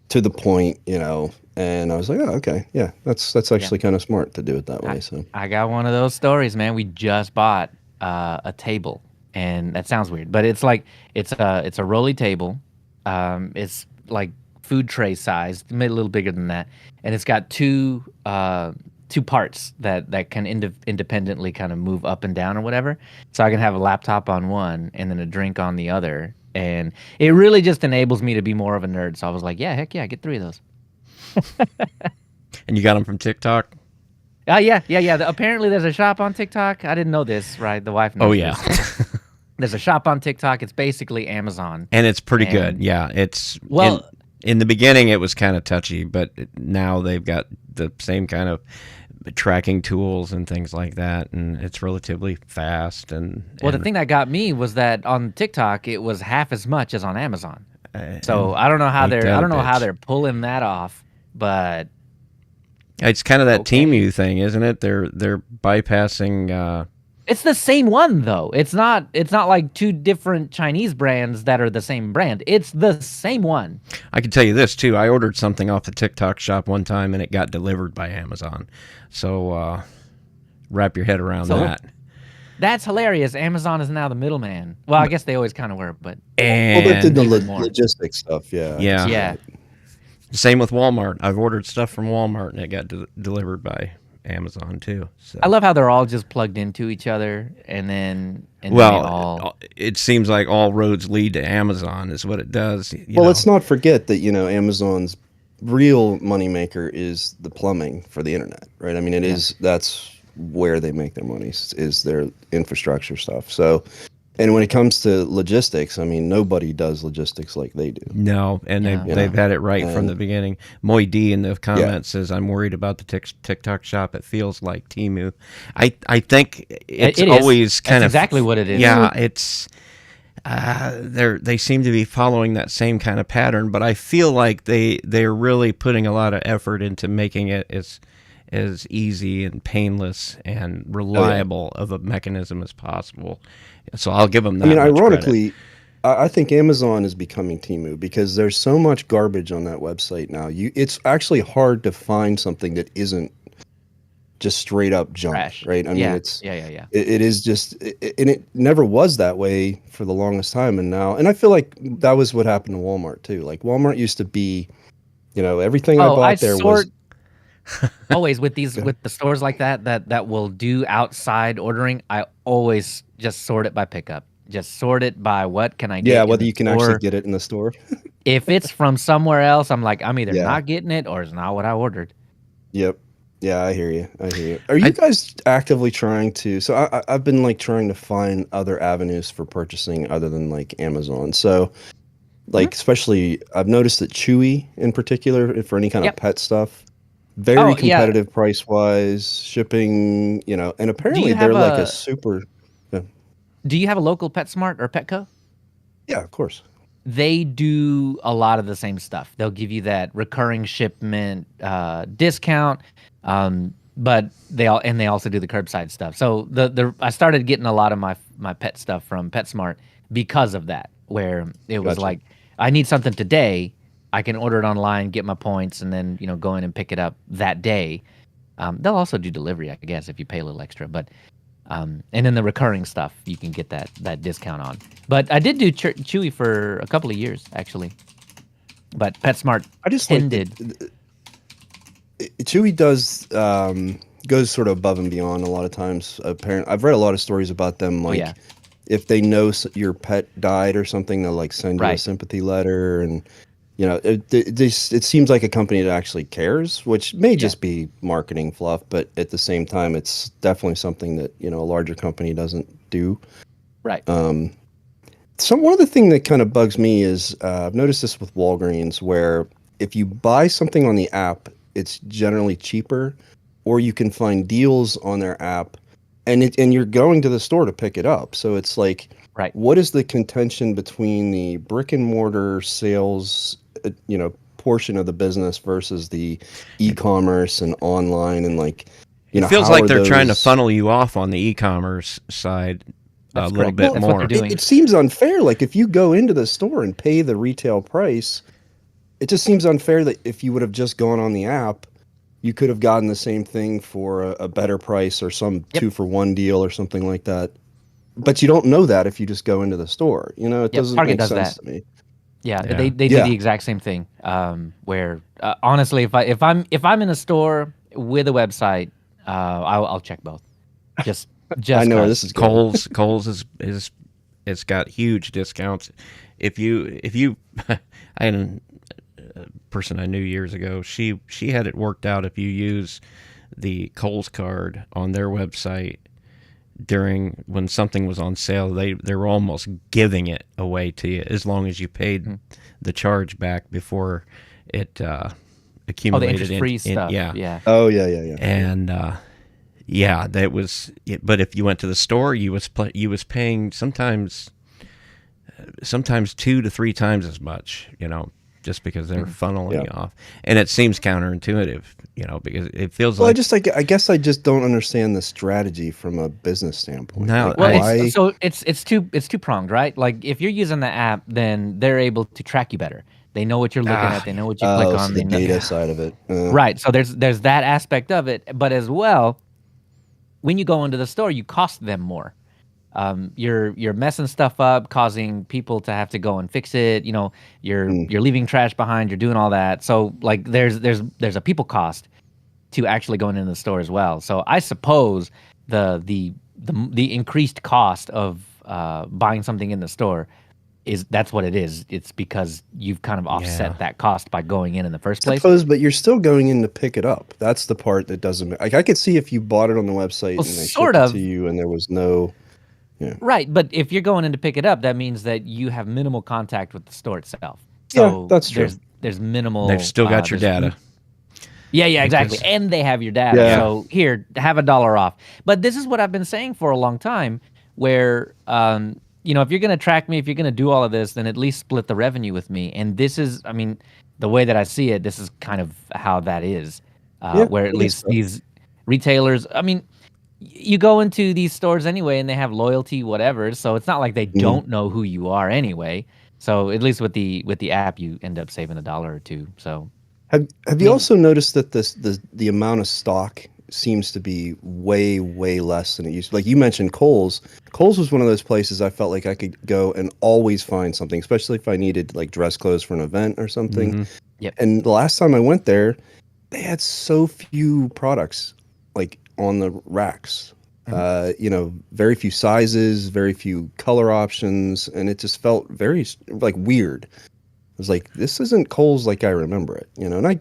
to the point, and I was like, oh, okay, yeah, that's actually kind of smart to do it that way. So I got one of those stories, man. We just bought a table, and that sounds weird, but it's like it's a rolly table. It's like food tray size, maybe a little bigger than that, and it's got two parts that can independently kind of move up and down or whatever. So I can have a laptop on one and then a drink on the other. And it really just enables me to be more of a nerd. So I was like, yeah, heck yeah, get 3 of those. And you got them from TikTok? Yeah. Apparently there's a shop on TikTok. I didn't know this, right? The wife knows. Oh, yeah. There's a shop on TikTok. It's basically Amazon. And it's pretty good. Yeah, it's... Well, in the beginning, it was kind of touchy, but now they've got the same kind of tracking tools and things like that, and it's relatively fast. The thing that got me was that on TikTok it was half as much as on Amazon. So I don't know how they're pulling that off, but it's kind of that Temu thing, isn't it? They're bypassing. It's the same one though. It's not like 2 different Chinese brands that are the same brand. It's the same one. I can tell you this too. I ordered something off the TikTok shop one time and it got delivered by Amazon. So wrap your head around that. That's hilarious. Amazon is now the middleman. Well, I guess they always kind of were, but they did the logistics stuff. Yeah. Same with Walmart. I've ordered stuff from Walmart and it got delivered by Amazon too. So. I love how they're all just plugged into each other, it seems like all roads lead to Amazon is what it does. Let's not forget that Amazon's real moneymaker is the plumbing for the internet, right? I mean, that's where they make their money, is their infrastructure stuff. So, and when it comes to logistics, I mean, nobody does logistics like they do. No, and they've had it right from the beginning. Moy D in the comments says, "I'm worried about the TikTok shop. It feels like Temu." I think it's always kind of exactly what it is. Yeah, it's they seem to be following that same kind of pattern, but I feel like they're really putting a lot of effort into making it as easy and painless and reliable of a mechanism as possible. So I'll give them that. I mean, ironically, I think Amazon is becoming Temu because there's so much garbage on that website now. It's actually hard to find something that isn't just straight up junk, Trash. Right? I mean, it's yeah. It is just, and it never was that way for the longest time, and now, and I feel like that was what happened to Walmart too. Like Walmart used to be, everything I bought there was. Always with the stores like that will do outside ordering, I always just sort it by pickup. Just sort it by what can I get. Yeah, whether you can actually get it in the store. If it's from somewhere else, I'm like, I'm either not getting it or it's not what I ordered. Yep. Yeah, I hear you. Are you guys actively trying to? So I've been like trying to find other avenues for purchasing other than like Amazon. So like especially I've noticed that Chewy in particular for any kind of pet stuff. Very competitive price-wise, shipping, and apparently they're like a super... Do you have a local PetSmart or Petco? Yeah, of course. They do a lot of the same stuff. They'll give you that recurring shipment discount, but they also do the curbside stuff. So I started getting a lot of my pet stuff from PetSmart because of that, where it was like, I need something today, I can order it online, get my points, and then go in and pick it up that day. They'll also do delivery, I guess, if you pay a little extra. But and then the recurring stuff you can get that discount on. But I did do Chewy for a couple of years actually. But PetSmart tended. Chewy does goes sort of above and beyond a lot of times. Apparently, I've read a lot of stories about them. Like if they know your pet died or something, they'll like send you a sympathy letter and. It seems like a company that actually cares, which may just be marketing fluff, but at the same time, it's definitely something that, a larger company doesn't do. Right. So one of the things that kind of bugs me is I've noticed this with Walgreens, where if you buy something on the app, it's generally cheaper, or you can find deals on their app, and you're going to the store to pick it up. So it's like, what is the contention between the brick and mortar sales portion of the business versus the e-commerce and online, and like it feels like they're trying to funnel you off on the e-commerce side a little bit more. It seems unfair. Like if you go into the store and pay the retail price, it just seems unfair that if you would have just gone on the app, you could have gotten the same thing for a better price or some 2-for-1 deal or something like that. But you don't know that if you just go into the store. It doesn't make sense to me. Yeah, they do the exact same thing. Where honestly, if I'm in a store with a website, I'll check both. Just I know where this is going. Kohl's is it's got huge discounts. If you I had a person I knew years ago. She had it worked out. If you use the Kohl's card on their website during when something was on sale, they were almost giving it away to you as long as you paid the charge back before it accumulated. The interest-free stuff. Yeah. Oh yeah. And that was it. But if you went to the store, you was paying sometimes 2 to 3 times as much. Just because they're funneling you off, and it seems counterintuitive, because it feels like. I guess I just don't understand the strategy from a business standpoint. No, it's two pronged, right? Like if you're using the app, then they're able to track you better. They know what you're looking at. They know what you click on. The data side of it, right? So there's that aspect of it, but as well, when you go into the store, you cost them more. You're messing stuff up, causing people to have to go and fix it. You're leaving trash behind. You're doing all that. So like there's a people cost to actually going into the store as well. So I suppose the increased cost of buying something in the store that's what it is. It's because you've kind of offset that cost by going in the first place. Suppose, but you're still going in to pick it up. That's the part that doesn't. Like I could see if you bought it on the website and they shipped it to you, and there was no. Yeah. Right, but if you're going in to pick it up, that means that you have minimal contact with the store itself. So yeah, that's true. There's minimal. They've still got your data. Yeah, exactly. And they have your data. Yeah. So here, have $1 off. But this is what I've been saying for a long time, where if you're going to track me, if you're going to do all of this, then at least split the revenue with me. And this is, I mean, the way that I see it, this is kind of how that is, where at least these retailers, I mean, you go into these stores anyway, and they have loyalty, whatever. So it's not like they don't know who you are anyway. So at least with the app, you end up saving $1 or $2. So have you also noticed that the amount of stock seems to be way less than it used to? Like you mentioned Kohl's. Kohl's was one of those places I felt like I could go and always find something, especially if I needed like dress clothes for an event or something. Mm-hmm. Yep. And the last time I went there, they had so few products like on the racks. Very few sizes, very few color options, and it just felt very like weird. I was like, this isn't Kohl's like I remember it, and I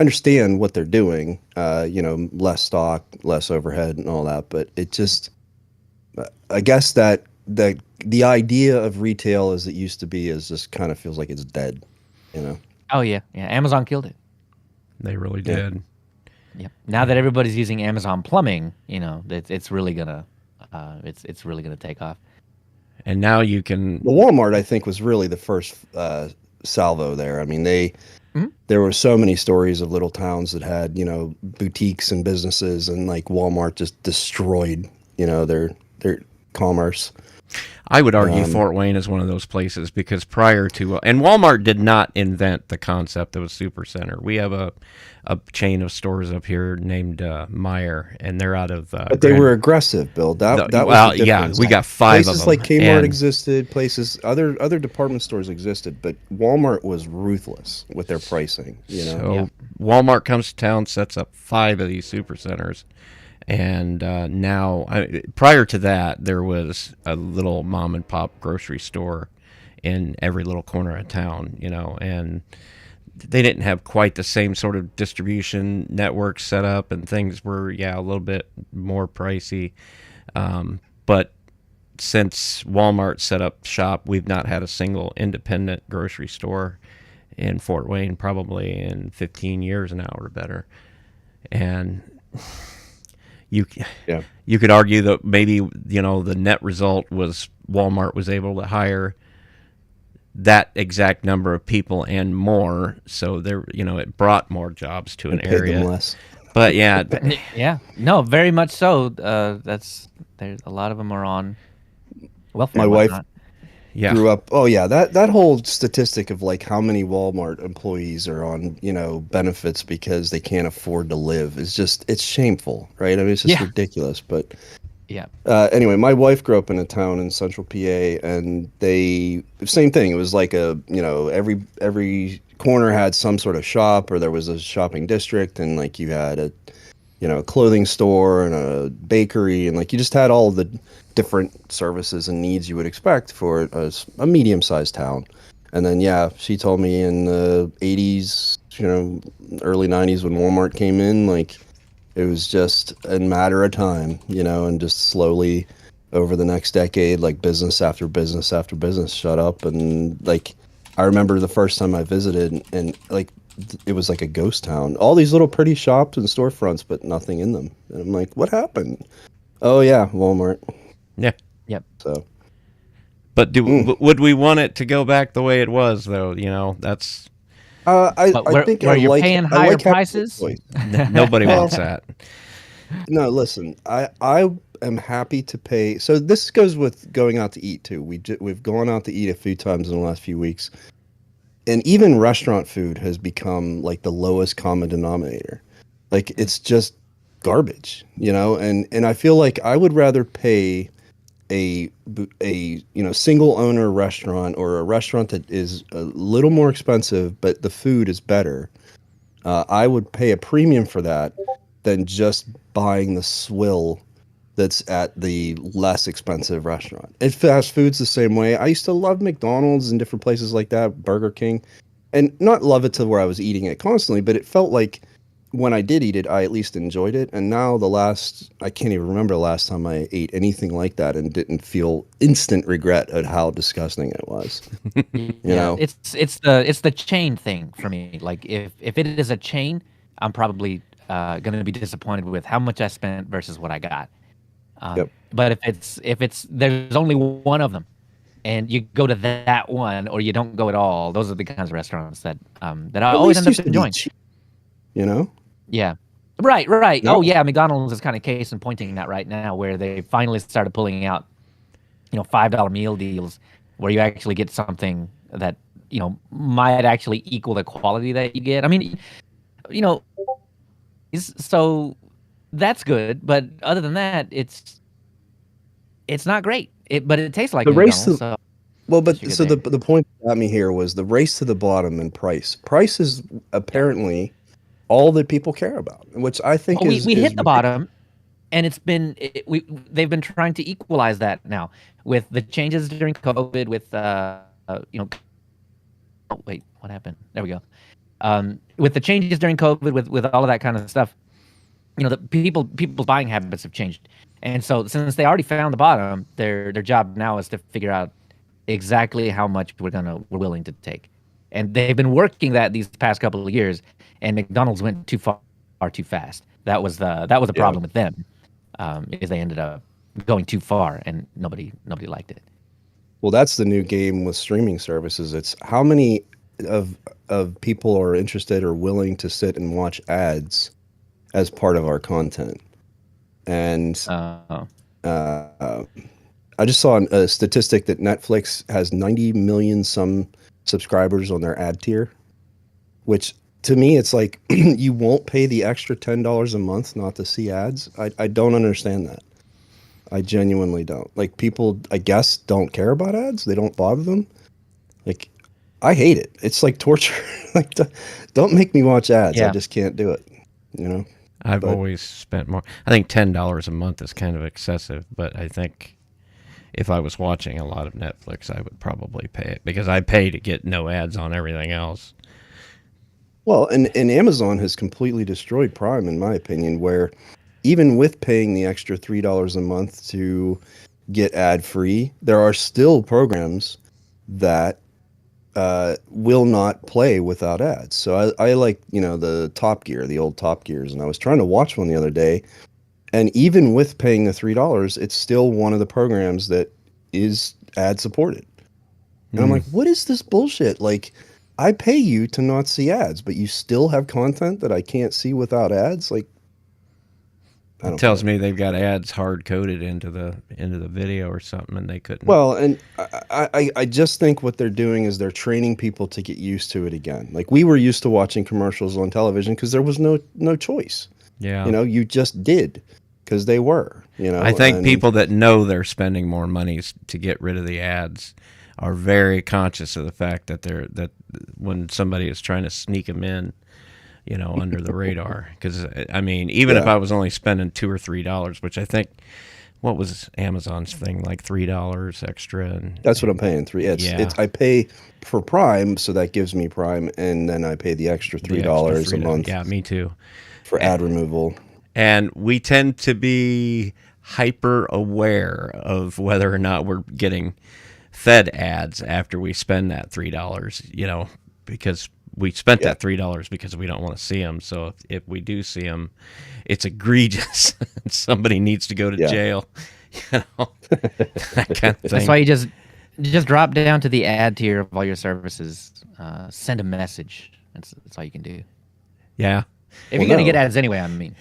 understand what they're doing, less stock, less overhead and all that, but it just, I guess that the idea of retail as it used to be is just kind of feels like it's dead, Oh yeah. Amazon killed it. They really did. Yep. Now that everybody's using Amazon plumbing, it's really gonna take off. And now you can. Well, Walmart, I think, was really the first salvo there. I mean, there were so many stories of little towns that had boutiques and businesses, and like Walmart just destroyed their commerce. I would argue Fort Wayne is one of those places because prior to and Walmart did not invent the concept of a supercenter. We have a chain of stores up here named Meijer, and they're out of. But they were aggressive, Bill. That was the difference. We got 5 of them. Places like Kmart existed. Other department stores existed, but Walmart was ruthless with their pricing. So Walmart comes to town, sets up 5 of these supercenters. And now, prior to that, there was a little mom and pop grocery store in every little corner of town, and they didn't have quite the same sort of distribution network set up, and things were, a little bit more pricey. But since Walmart set up shop, we've not had a single independent grocery store in Fort Wayne probably in 15 years now or better. And you could argue that maybe the net result was Walmart was able to hire that exact number of people and more, so there it brought more jobs to an area. Paid them less. But no, very much so. There's a lot of them are on welfare. My wife grew up. Oh yeah, that whole statistic of like how many Walmart employees are on benefits because they can't afford to live is just, it's shameful, right? I mean, it's just ridiculous. But anyway, my wife grew up in a town in central PA, and same thing. It was like every corner had some sort of shop, or there was a shopping district, and like you had a clothing store and a bakery, and like you just had all the different services and needs you would expect for a medium-sized town. And then she told me in the 80s, early 90s when Walmart came in, like it was just a matter of time, and just slowly over the next decade, like business after business after business shut up. And like I remember the first time I visited, and like it was like a ghost town. All these little pretty shops and storefronts, but nothing in them. And I'm like, what happened? Oh yeah, Walmart. Yeah. Yep. So, but would we want it to go back the way it was, though? That's. I think where you're paying higher prices. Nobody wants that. No, listen. I am happy to pay. So this goes with going out to eat too. We've gone out to eat a few times in the last few weeks. And even restaurant food has become like the lowest common denominator. Like it's just garbage, and I feel like I would rather pay a single owner restaurant, or a restaurant that is a little more expensive, but the food is better. I would pay a premium for that than just buying the swill that's at the less expensive restaurant. It fast food's the same way. I used to love McDonald's and different places like that, Burger King, and not love it to where I was eating it constantly, but it felt like when I did eat it, I at least enjoyed it. And now I can't even remember the last time I ate anything like that and didn't feel instant regret at how disgusting it was. You know, it's the chain thing for me. Like if it is a chain, I'm probably going to be disappointed with how much I spent versus what I got. Yep. But if it's there's only one of them, and you go to that one or you don't go at all, those are the kinds of restaurants that that I At always least end used up to be enjoying. cheap, you know? Yeah. Right. No. Oh yeah, McDonald's is kind of case in pointing that right now, where they finally started pulling out, $5 meal deals, where you actually get something that might actually equal the quality that you get. I mean, so that's good, but other than that, it's not great. But it tastes like The race McDonald's. to So Well, but you're good so there. the point that got me here was the race to the bottom in price. Price is Yeah. apparently all that people care about, which I think Well, we is hit the bottom, and they've been trying to equalize that now with the changes during COVID. With oh wait, what happened? There we go. With the changes during COVID, with all of that kind of stuff, the people's buying habits have changed, and so since they already found the bottom, their job now is to figure out exactly how much we're willing to take, and they've been working that these past couple of years, and McDonald's went too far too fast. That was a Yeah. problem with them, is they ended up going too far, and nobody liked it. Well, that's the new game with streaming services. It's how many of people are interested or willing to sit and watch ads as part of our content. And Uh, I just saw a statistic that Netflix has 90 million some subscribers on their ad tier, which to me, it's like you won't pay the extra $10 a month not to see ads. I don't understand that. I genuinely don't. Like, people, I guess, don't care about ads. They don't bother them. Like, I hate it. It's like torture. Like, don't make me watch ads. I Yeah. just can't do it. You know? I've But- always spent more. I think $10 a month is kind of excessive, but I think if I was watching a lot of Netflix, I would probably pay it because I pay to get no ads on everything else. Well, and Amazon has completely destroyed Prime, in my opinion, where even with paying the extra $3 a month to get ad free, there are still programs that will not play without ads. So I like, the Top Gear, the old Top Gears, and I was trying to watch one the other day, and even with paying the $3, it's still one of the programs that is ad supported. And I'm like, what is this bullshit? Like, I pay you to not see ads, but you still have content that I can't see without ads. Like, It tells me they've got ads hard coded into the video or something, and they couldn't. Well, and I just think what they're doing is they're training people to get used to it again. Like, we were used to watching commercials on television because there was no choice. Yeah, you just did because they were. I think people that know they're spending more money to get rid of the ads are very conscious of the fact that when somebody is trying to sneak them in, under the radar. Because I mean, even if I was only spending $2 or $3, which I think, what was Amazon's thing, like $3 extra, and that's what I'm paying. It's I pay for Prime, so that gives me Prime, and then I pay the extra $3 a month. Yeah, me too. For ad removal. And we tend to be hyper aware of whether or not we're getting fed ads after we spend that $3, because we spent that $3 because we don't want to see them. So if we do see them, it's egregious. Somebody needs to go to jail. That kind of thing. That's why you just drop down to the ad tier of all your services. Send a message. That's all you can do. Yeah. If you're gonna get ads anyway, I mean.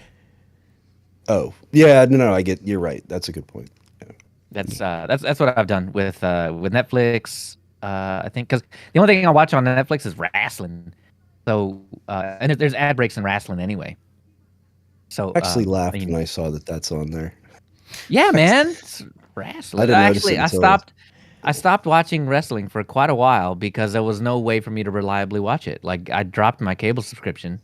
Oh yeah, no, you're right. That's a good point. Yeah. That's what I've done with Netflix. I think because the only thing I watch on Netflix is wrestling. So and there's ad breaks in wrestling anyway. So I actually laughed when I saw that that's on there. Yeah, man, it's wrestling. I didn't notice it until... I stopped watching wrestling for quite a while because there was no way for me to reliably watch it. Like, I dropped my cable subscription,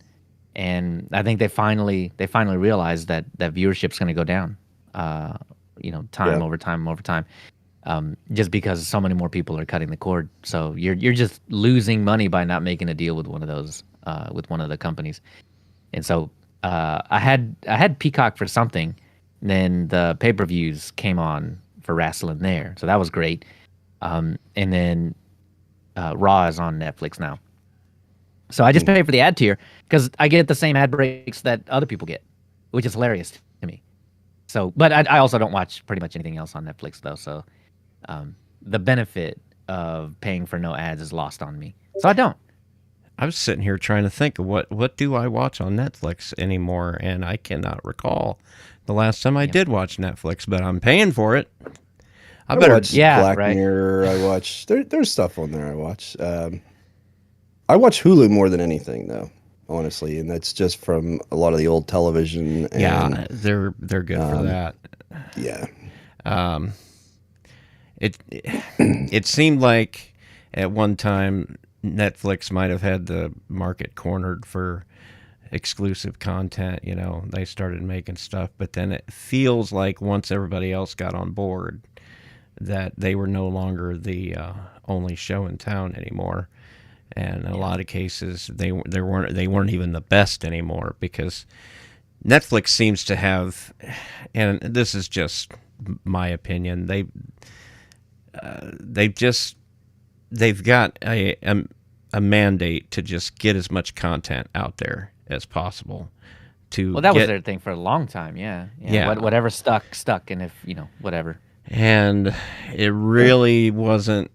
and I think they finally realized that viewership's going to go down. time over time over time. Just because so many more people are cutting the cord, so you're just losing money by not making a deal with one of those with one of the companies. And so I had Peacock for something, and then the pay-per-views came on for wrestling there, so that was great. And then Raw is on Netflix now, so I just pay for the ad tier because I get the same ad breaks that other people get, which is hilarious to me. So, but I also don't watch pretty much anything else on Netflix though, so the benefit of paying for no ads is lost on me, so I don't. I was sitting here trying to think of what do I watch on Netflix anymore, and I cannot recall the last time I did watch Netflix, but I'm paying for it. I watch Black Mirror. I watch there's stuff on there. I watch Hulu more than anything though, honestly, and that's just from a lot of the old television. And, they're good for that. Yeah. It seemed like at one time Netflix might have had the market cornered for exclusive content. They started making stuff, but then it feels like once everybody else got on board that they were no longer the only show in town anymore. And in a lot of cases, they weren't even the best anymore, because Netflix seems to have, and this is just my opinion, they've got a mandate to just get as much content out there as possible. Well, that was their thing for a long time. Yeah. Whatever stuck, and if whatever. And it really wasn't.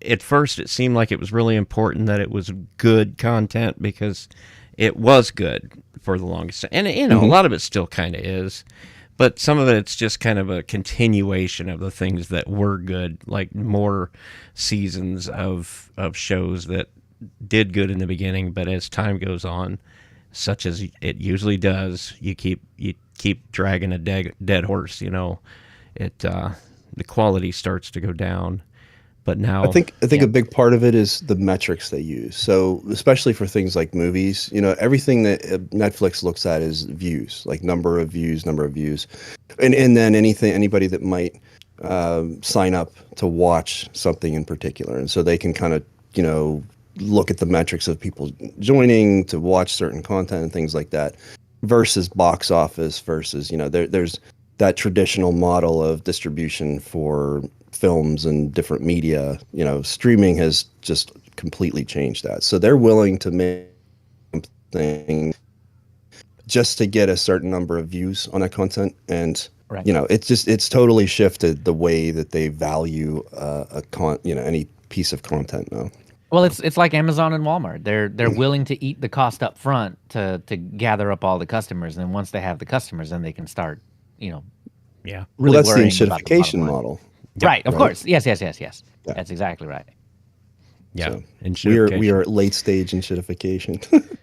At first, it seemed like it was really important that it was good content, because it was good for the longest time. And a lot of it still kind of is. But some of it's just kind of a continuation of the things that were good, like more seasons of shows that did good in the beginning, but as time goes on, such as it usually does, you keep dragging a dead horse. The quality starts to go down. But now I think a big part of it is the metrics they use. So especially for things like movies, everything that Netflix looks at is views, like number of views, and then anybody that might sign up to watch something in particular, and so they can kind of look at the metrics of people joining to watch certain content and things like that, versus box office, versus there's that traditional model of distribution for films and different media. Streaming has just completely changed that. So they're willing to make something just to get a certain number of views on that content. And, it's totally shifted the way that they value any piece of content now. Well, it's like Amazon and Walmart. They're willing to eat the cost up front to gather up all the customers. And then once they have the customers, then they can start, really that's the enshittification model. Yep. Right, of course. Yes. Yeah. That's exactly right. Yeah. So we are at late stage enshittification.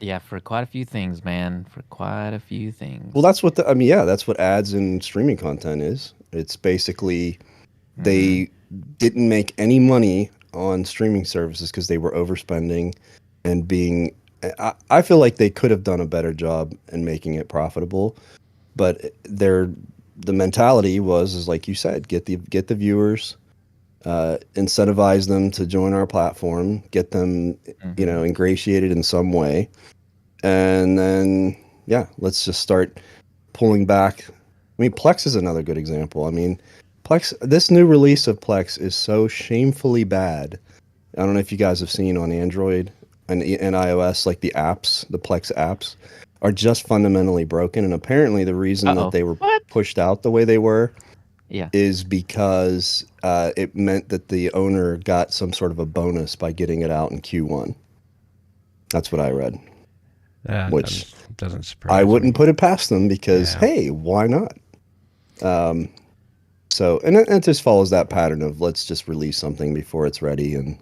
Yeah, for quite a few things, man. For quite a few things. Well, that's what that's what ads and streaming content is. It's basically they didn't make any money on streaming services because they were overspending and being. I feel like they could have done a better job in making it profitable, but the mentality is like you said, get the viewers, incentivize them to join our platform, get them ingratiated in some way, and then let's just start pulling back. I mean, Plex is another good example. I mean, Plex, this new release of Plex is so shamefully bad. I don't know if you guys have seen on Android and iOS, like the Plex apps are just fundamentally broken. And apparently the reason that they were pushed out the way they were is because it meant that the owner got some sort of a bonus by getting it out in Q1. That's what I read. Which doesn't surprise I wouldn't put it past them, because hey, why not? So it just follows that pattern of let's just release something before it's ready, and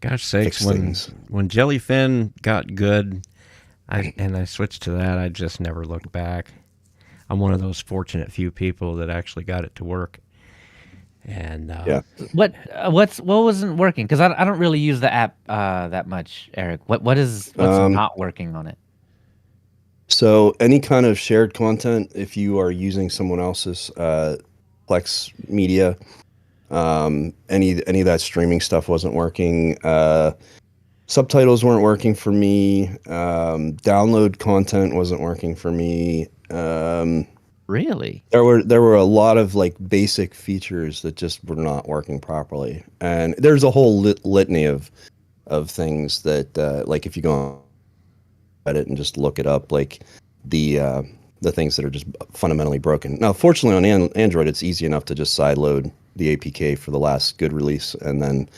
gosh sakes, when Jellyfin got good, I switched to that, I just never looked back. I'm one of those fortunate few people that actually got it to work. And what wasn't working? Because I don't really use the app that much, Eric. What's not working on it? So any kind of shared content, if you are using someone else's Plex media, any of that streaming stuff wasn't working. Subtitles weren't working for me. Download content wasn't working for me. Really? There were a lot of like basic features that just were not working properly, and there's a whole litany of things that like if you go on Reddit and just look it up, like the things that are just fundamentally broken. Now, fortunately, on Android, it's easy enough to just sideload the APK for the last good release, and then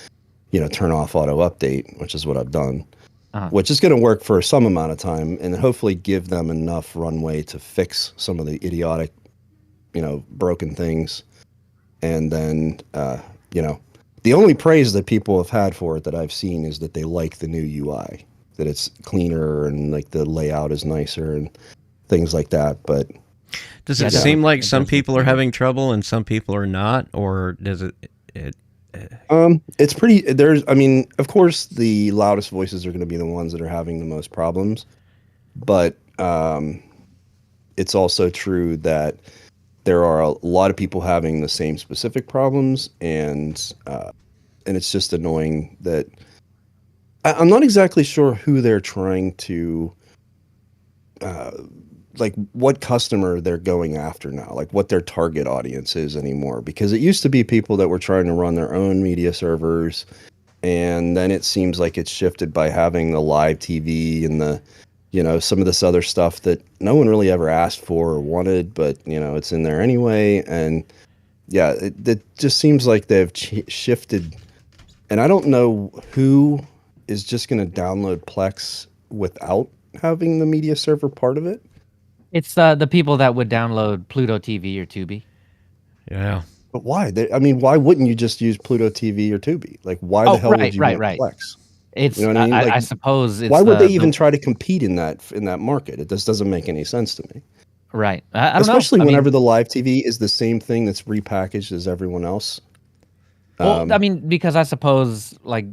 turn off auto update, which is what I've done. Which is going to work for some amount of time, and hopefully give them enough runway to fix some of the idiotic, broken things. And then, the only praise that people have had for it that I've seen is that they like the new UI, that it's cleaner and like the layout is nicer and things like that. But does it seem like some people are having trouble and some people are not, or does it it's pretty, of course the loudest voices are going to be the ones that are having the most problems, but it's also true that there are a lot of people having the same specific problems, and it's just annoying that I'm not exactly sure who they're trying to like what customer they're going after now, like what their target audience is anymore. Because it used to be people that were trying to run their own media servers, and then it seems like it's shifted by having the live TV and the, some of this other stuff that no one really ever asked for or wanted, but it's in there anyway. And yeah, it just seems like they've shifted, and I don't know who is just going to download Plex without having the media server part of it. It's the people that would download Pluto TV or Tubi. Yeah. But why? Why wouldn't you just use Pluto TV or Tubi? Like, why the hell would you want Plex? It's, you know what I mean? Like, I suppose it's why would they even try to compete in that market? It just doesn't make any sense to me. Right. I don't Especially know. whenever the live TV is the same thing that's repackaged as everyone else. Well, because I suppose, like,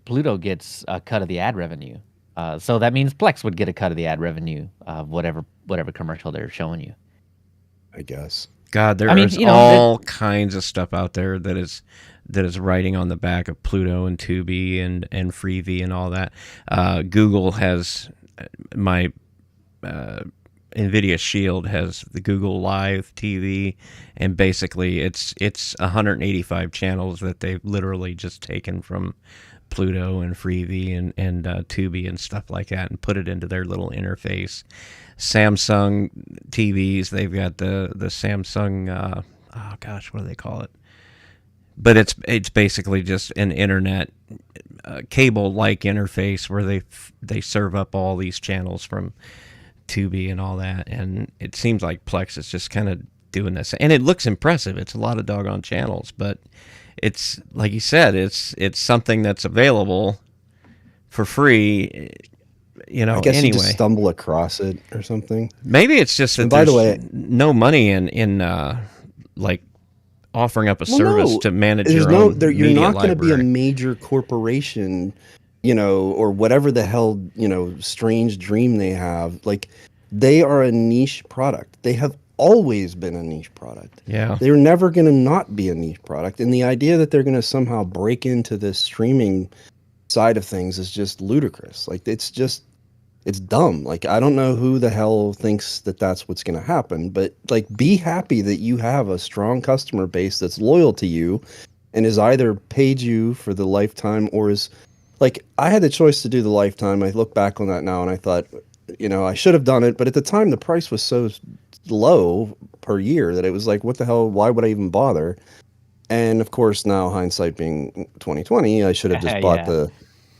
Pluto gets a cut of the ad revenue. So that means Plex would get a cut of the ad revenue of whatever commercial they're showing you. I guess. God, there's all kinds of stuff out there that is riding on the back of Pluto and Tubi and Freevee and all that. Google has my NVIDIA Shield has the Google Live TV, and basically it's 185 channels that they've literally just taken from Pluto and Freevee and Tubi and stuff like that and put it into their little interface. Samsung TVs, they've got the Samsung what do they call it? But it's basically just an internet cable like interface where they serve up all these channels from Tubi and all that, and it seems like Plex is just kind of doing this, and it looks impressive. It's a lot of doggone channels, but it's like you said, it's something that's available for free, I guess anyway. You just stumble across it or something. Maybe it's just that by the way, no money in like offering up a service to manage your own media you're not going to be a library. major corporation, or whatever the hell, strange dream they have. Like, they are a niche product. They have always been a niche product. Yeah. They're never going to not be a niche product. And the idea that they're going to somehow break into this streaming side of things is just ludicrous. Like, it's dumb. Like, I don't know who the hell thinks that that's what's going to happen, but like, be happy that you have a strong customer base that's loyal to you and is either paid you for the lifetime or is like, I had the choice to do the lifetime. I look back on that now and I thought, I should have done it. But at the time, the price was so low per year that it was like, what the hell? Why would I even bother? And of course, now hindsight being 2020, I should have just bought the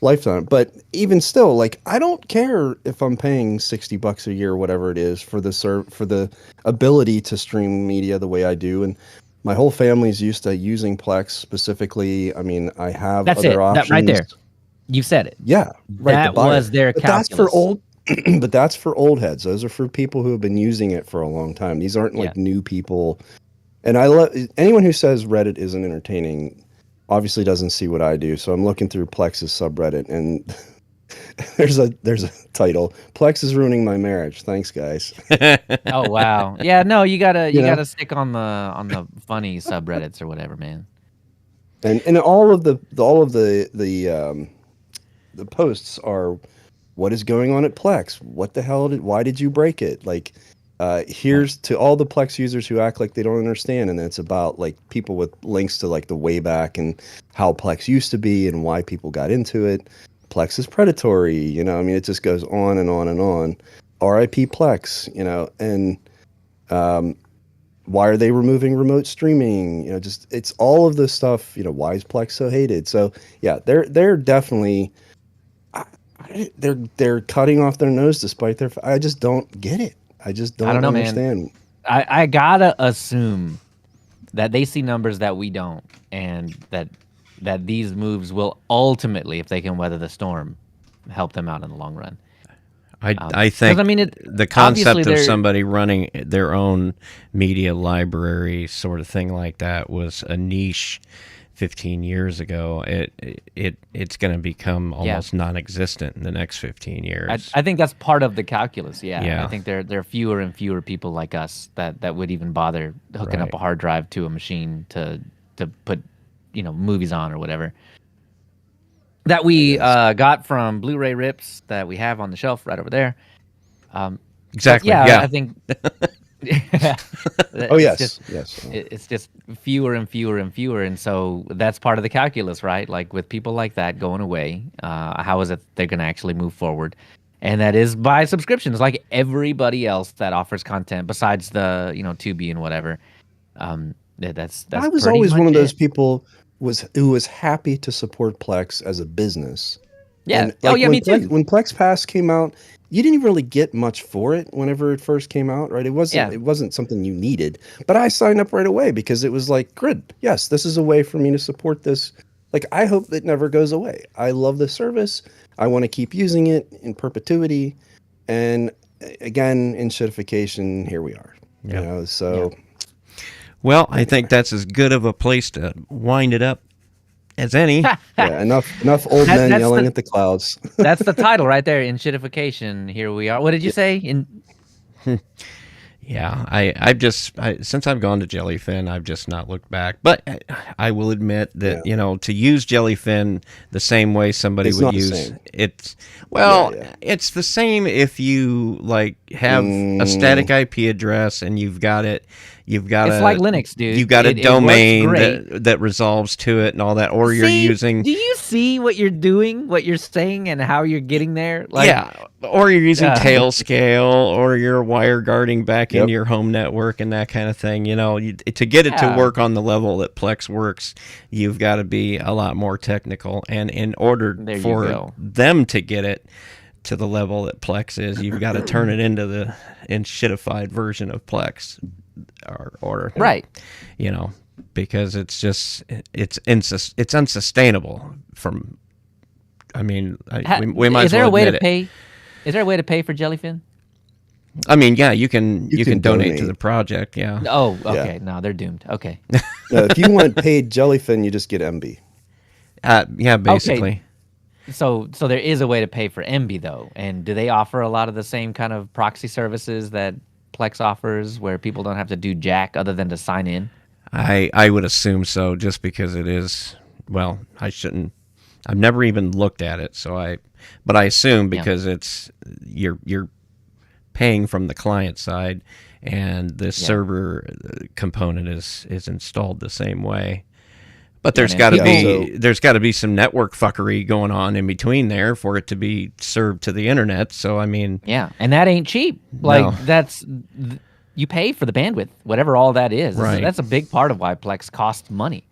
lifetime. But even still, like, I don't care if I'm paying $60 a year, whatever it is, for the ability to stream media the way I do. And my whole family's used to using Plex specifically. I mean, I have other options. That right there. You said it. Yeah, right. That was their calculus. That's for old. But that's for old heads. Those are for people who have been using it for a long time. These aren't like new people. And I love anyone who says Reddit isn't entertaining. Obviously, doesn't see what I do. So I'm looking through Plex's subreddit, and There's a title. Plex is ruining my marriage. Thanks, guys. Oh wow. Yeah, no, you You know, gotta stick on the funny subreddits or whatever, man. and all of the posts are, what is going on at Plex? What the hell why did you break it? Like, Right. here's to all the Plex users who act like they don't understand, and it's about like people with links to like the way back and how Plex used to be and why people got into it. Plex is predatory, you know. I mean, it just goes on and on and on. RIP Plex, you know, and um, why are they removing remote streaming? You know, just it's all of this stuff. You know, why is Plex so hated? So yeah, they're definitely they're cutting off their nose despite their. I just don't get it. I just I don't don't know, man. understand. I gotta assume that they see numbers that we don't, and that these moves will ultimately, if they can weather the storm, help them out in the long run. I Because I think mean, it the obviously concept of they're somebody running their own media library sort of thing like that was a niche 15 years ago. It's going to become yeah. almost non-existent in the next 15 years. I think that's part of the calculus. Yeah, I Yeah, think there are fewer and fewer people like us that would even bother hooking up right. a hard drive to a machine to put movies on or whatever. That I we guess. got from Blu-ray rips that we have on the shelf right over there. But Exactly. yeah, Yeah. I think Oh it's just yes, yes. it's just fewer and fewer and fewer, and so that's part of the calculus, right? Like with people like that going away, how is it they're going to actually move forward? And that is by subscriptions, like everybody else that offers content besides the Tubi and whatever. That's I was pretty always one much of those it. people who was happy to support Plex as a business. Yeah. And Oh like yeah, me too. When Plex Pass came out, you didn't really get much for it whenever it first came out, right? Yeah. It wasn't something you needed. But I signed up right away because it was like, good. Yes, this is a way for me to support this. Like, I hope it never goes away. I love the service. I want to keep using it in perpetuity. And again, in shitification, here we are. You Yeah. know, Yeah. so Well, I think anyway. that's as good of a place to wind it up as any. Yeah, enough old men That's yelling the at the clouds. that's the title right there. In shitification, here we are. What did you Yeah. say? In Yeah, since I've gone to Jellyfin, I've just not looked back. But I will admit Yeah. that to use Jellyfin the same way somebody It's would not the use same. it's Yeah, well, yeah. it's the same if you like have a Mm, static IP address and you've got It's like a Linux, dude. you've got a It works domain great. that resolves to it and all that, or you're See, using do you see what you're doing, what you're saying, and how you're getting there? Like, yeah, or you're using uh, Tailscale, or you're wire guarding back into yep. your home network and that kind of thing. To get it to yeah, work on the level that Plex works, you've got to be a lot more technical. And in order there you for go. them to get it to the level that Plex is, you've got to turn it into the shitified version of Plex, or Right. you know, because it's unsustainable from. I mean, we might Is as there well a way to admit it. pay? Is there a way to pay for Jellyfin? I mean, yeah, you can You can donate to donate. the project. Yeah, Oh, Yeah. okay. No, they're doomed. Okay. If you want paid Jellyfin, you just get MB. yeah, Okay. basically. So there is a way to pay for MB though, and do they offer a lot of the same kind of proxy services that Plex offers, where people don't have to do jack other than to sign in? I would assume so, just because it is. Well, I shouldn't. I've never even looked at it, but I assume Yeah. because it's you're paying from the client side, and the Yeah. server component is installed the same way. But Yeah, there's man. got to Yeah, People. so there's got to be some network fuckery going on in between there for it to be served to the internet. So I mean, Yeah, and that ain't cheap. Like no, you pay for the bandwidth, whatever all that is. right? That's a big part of why Plex costs money.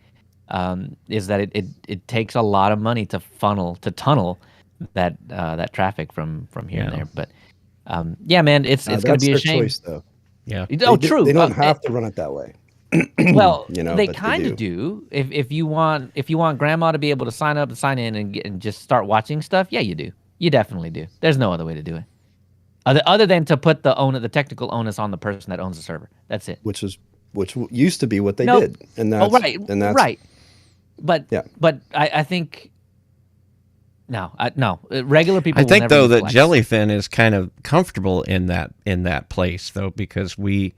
Is that it takes a lot of money to tunnel that traffic from here and Yeah, there. But yeah, man, it's going to that's be a their shame. choice, though. yeah. Oh, true. They don't have to run it that way, Well, you know, they but they kind of do. do. If you want grandma to be able to sign up and sign in and just start watching stuff, yeah, you do. You definitely do. There's no other way to do it. Other than to put the technical onus on the person that owns the server. That's it. Which used to be what they No. did, and Oh, right, that's right. But yeah. I think No, no. Regular people. I think will never though use that Plex. Jellyfin is kind of comfortable in that place though, because we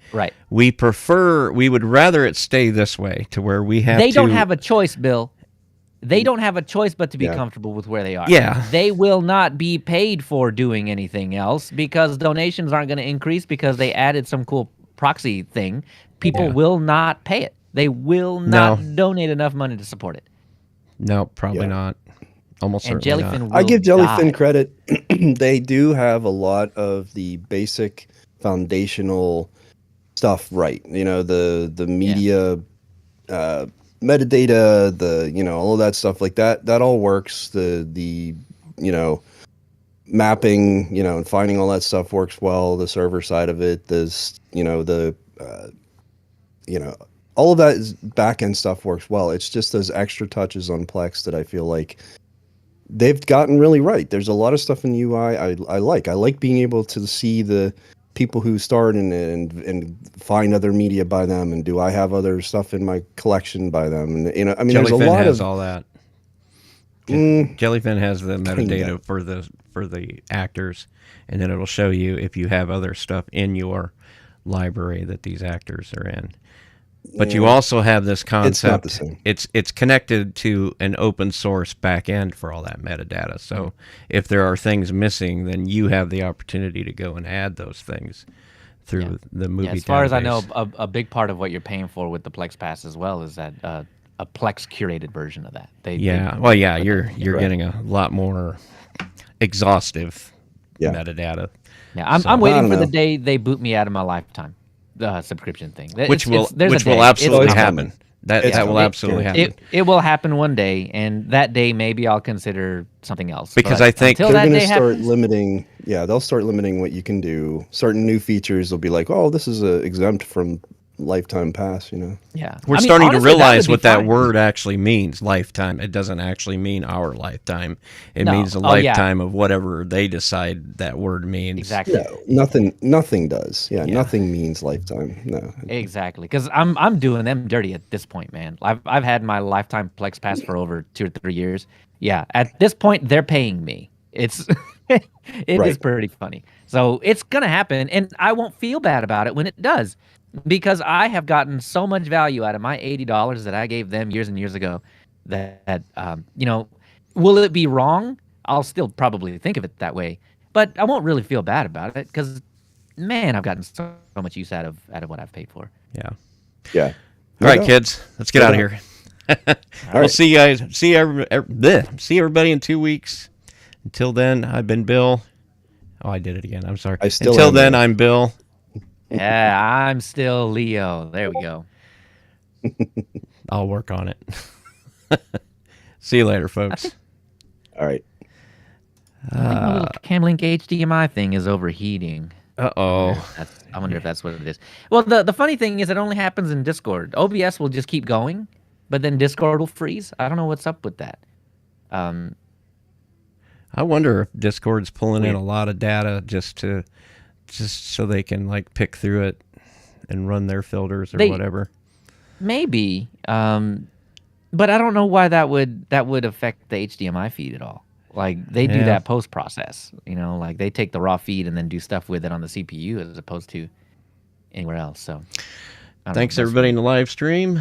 would rather it stay this way to where we have They to. don't have a choice, Bill. They don't have a choice but to be comfortable with where they are. Yeah. They will not be paid for doing anything else because donations aren't going to increase because they added some cool proxy thing. People will not pay it. They will not donate enough money to support it. No, probably not. Almost and certainly Jellyfin not. will I give Jellyfin die. credit. They do have a lot of the basic foundational stuff right. You know, the media metadata, all of that stuff like that all works. The mapping, and finding all that stuff works well. The server side of it, there's all of that is back end stuff works well. It's just those extra touches on Plex that I feel like they've gotten really right. There's a lot of stuff in UI I like. I like being able to see the people who start and find other media by them, and do I have other stuff in my collection by them? And Jellyfin there's a lot has of all that. Jellyfin has the metadata kinda. for the actors, and then it'll show you if you have other stuff in your library that these actors are in. But you also have this concept. It's not the same. It's connected to an open source back end for all that metadata. So if there are things missing, then you have the opportunity to go and add those things through the movie. As far as I database. know, a big part of what you're paying for with the Plex Pass as well is that a Plex curated version of that. You're getting a lot more exhaustive metadata. Yeah, I'm waiting for the day they boot me out of my lifetime subscription thing. Which will absolutely happen. That will absolutely happen. It will happen one day, and that day maybe I'll consider something else. Because I think they're going to start limiting. Yeah, they'll start limiting what you can do. Certain new features will be like, oh, this is exempt from lifetime pass. Yeah, we're starting to realize what that word actually means. Lifetime. It doesn't actually mean our lifetime. It means a lifetime of whatever they decide that word means. Exactly. No, nothing does. Yeah, nothing means lifetime. No. Exactly. Because I'm doing them dirty at this point, man. I've had my lifetime Plex Pass for over 2 or 3 years. Yeah, at this point they're paying me. It's it is pretty funny. So it's gonna happen, and I won't feel bad about it when it does. Because I have gotten so much value out of my $80 that I gave them years and years ago that, will it be wrong? I'll still probably think of it that way, but I won't really feel bad about it because, man, I've gotten so much use out of what I've paid for. Yeah. Yeah. All right, kids, let's get out of here. We'll see you guys. See everybody in 2 weeks. Until then, I've been Bill. Oh, I did it again. I'm sorry. Until then, I'm Bill. Yeah, I'm still Leo. There we go. I'll work on it. See you later, folks. All right. I think my little Camlink HDMI thing is overheating. Uh-oh. I wonder if that's what it is. Well, the funny thing is it only happens in Discord. OBS will just keep going, but then Discord will freeze. I don't know what's up with that. I wonder if Discord's pulling in a lot of data just so they can pick through it and run their filters or whatever. Maybe, but I don't know why that would affect the HDMI feed at all. They do that post process, they take the raw feed and then do stuff with it on the CPU as opposed to anywhere else. So, thanks everybody in the live stream.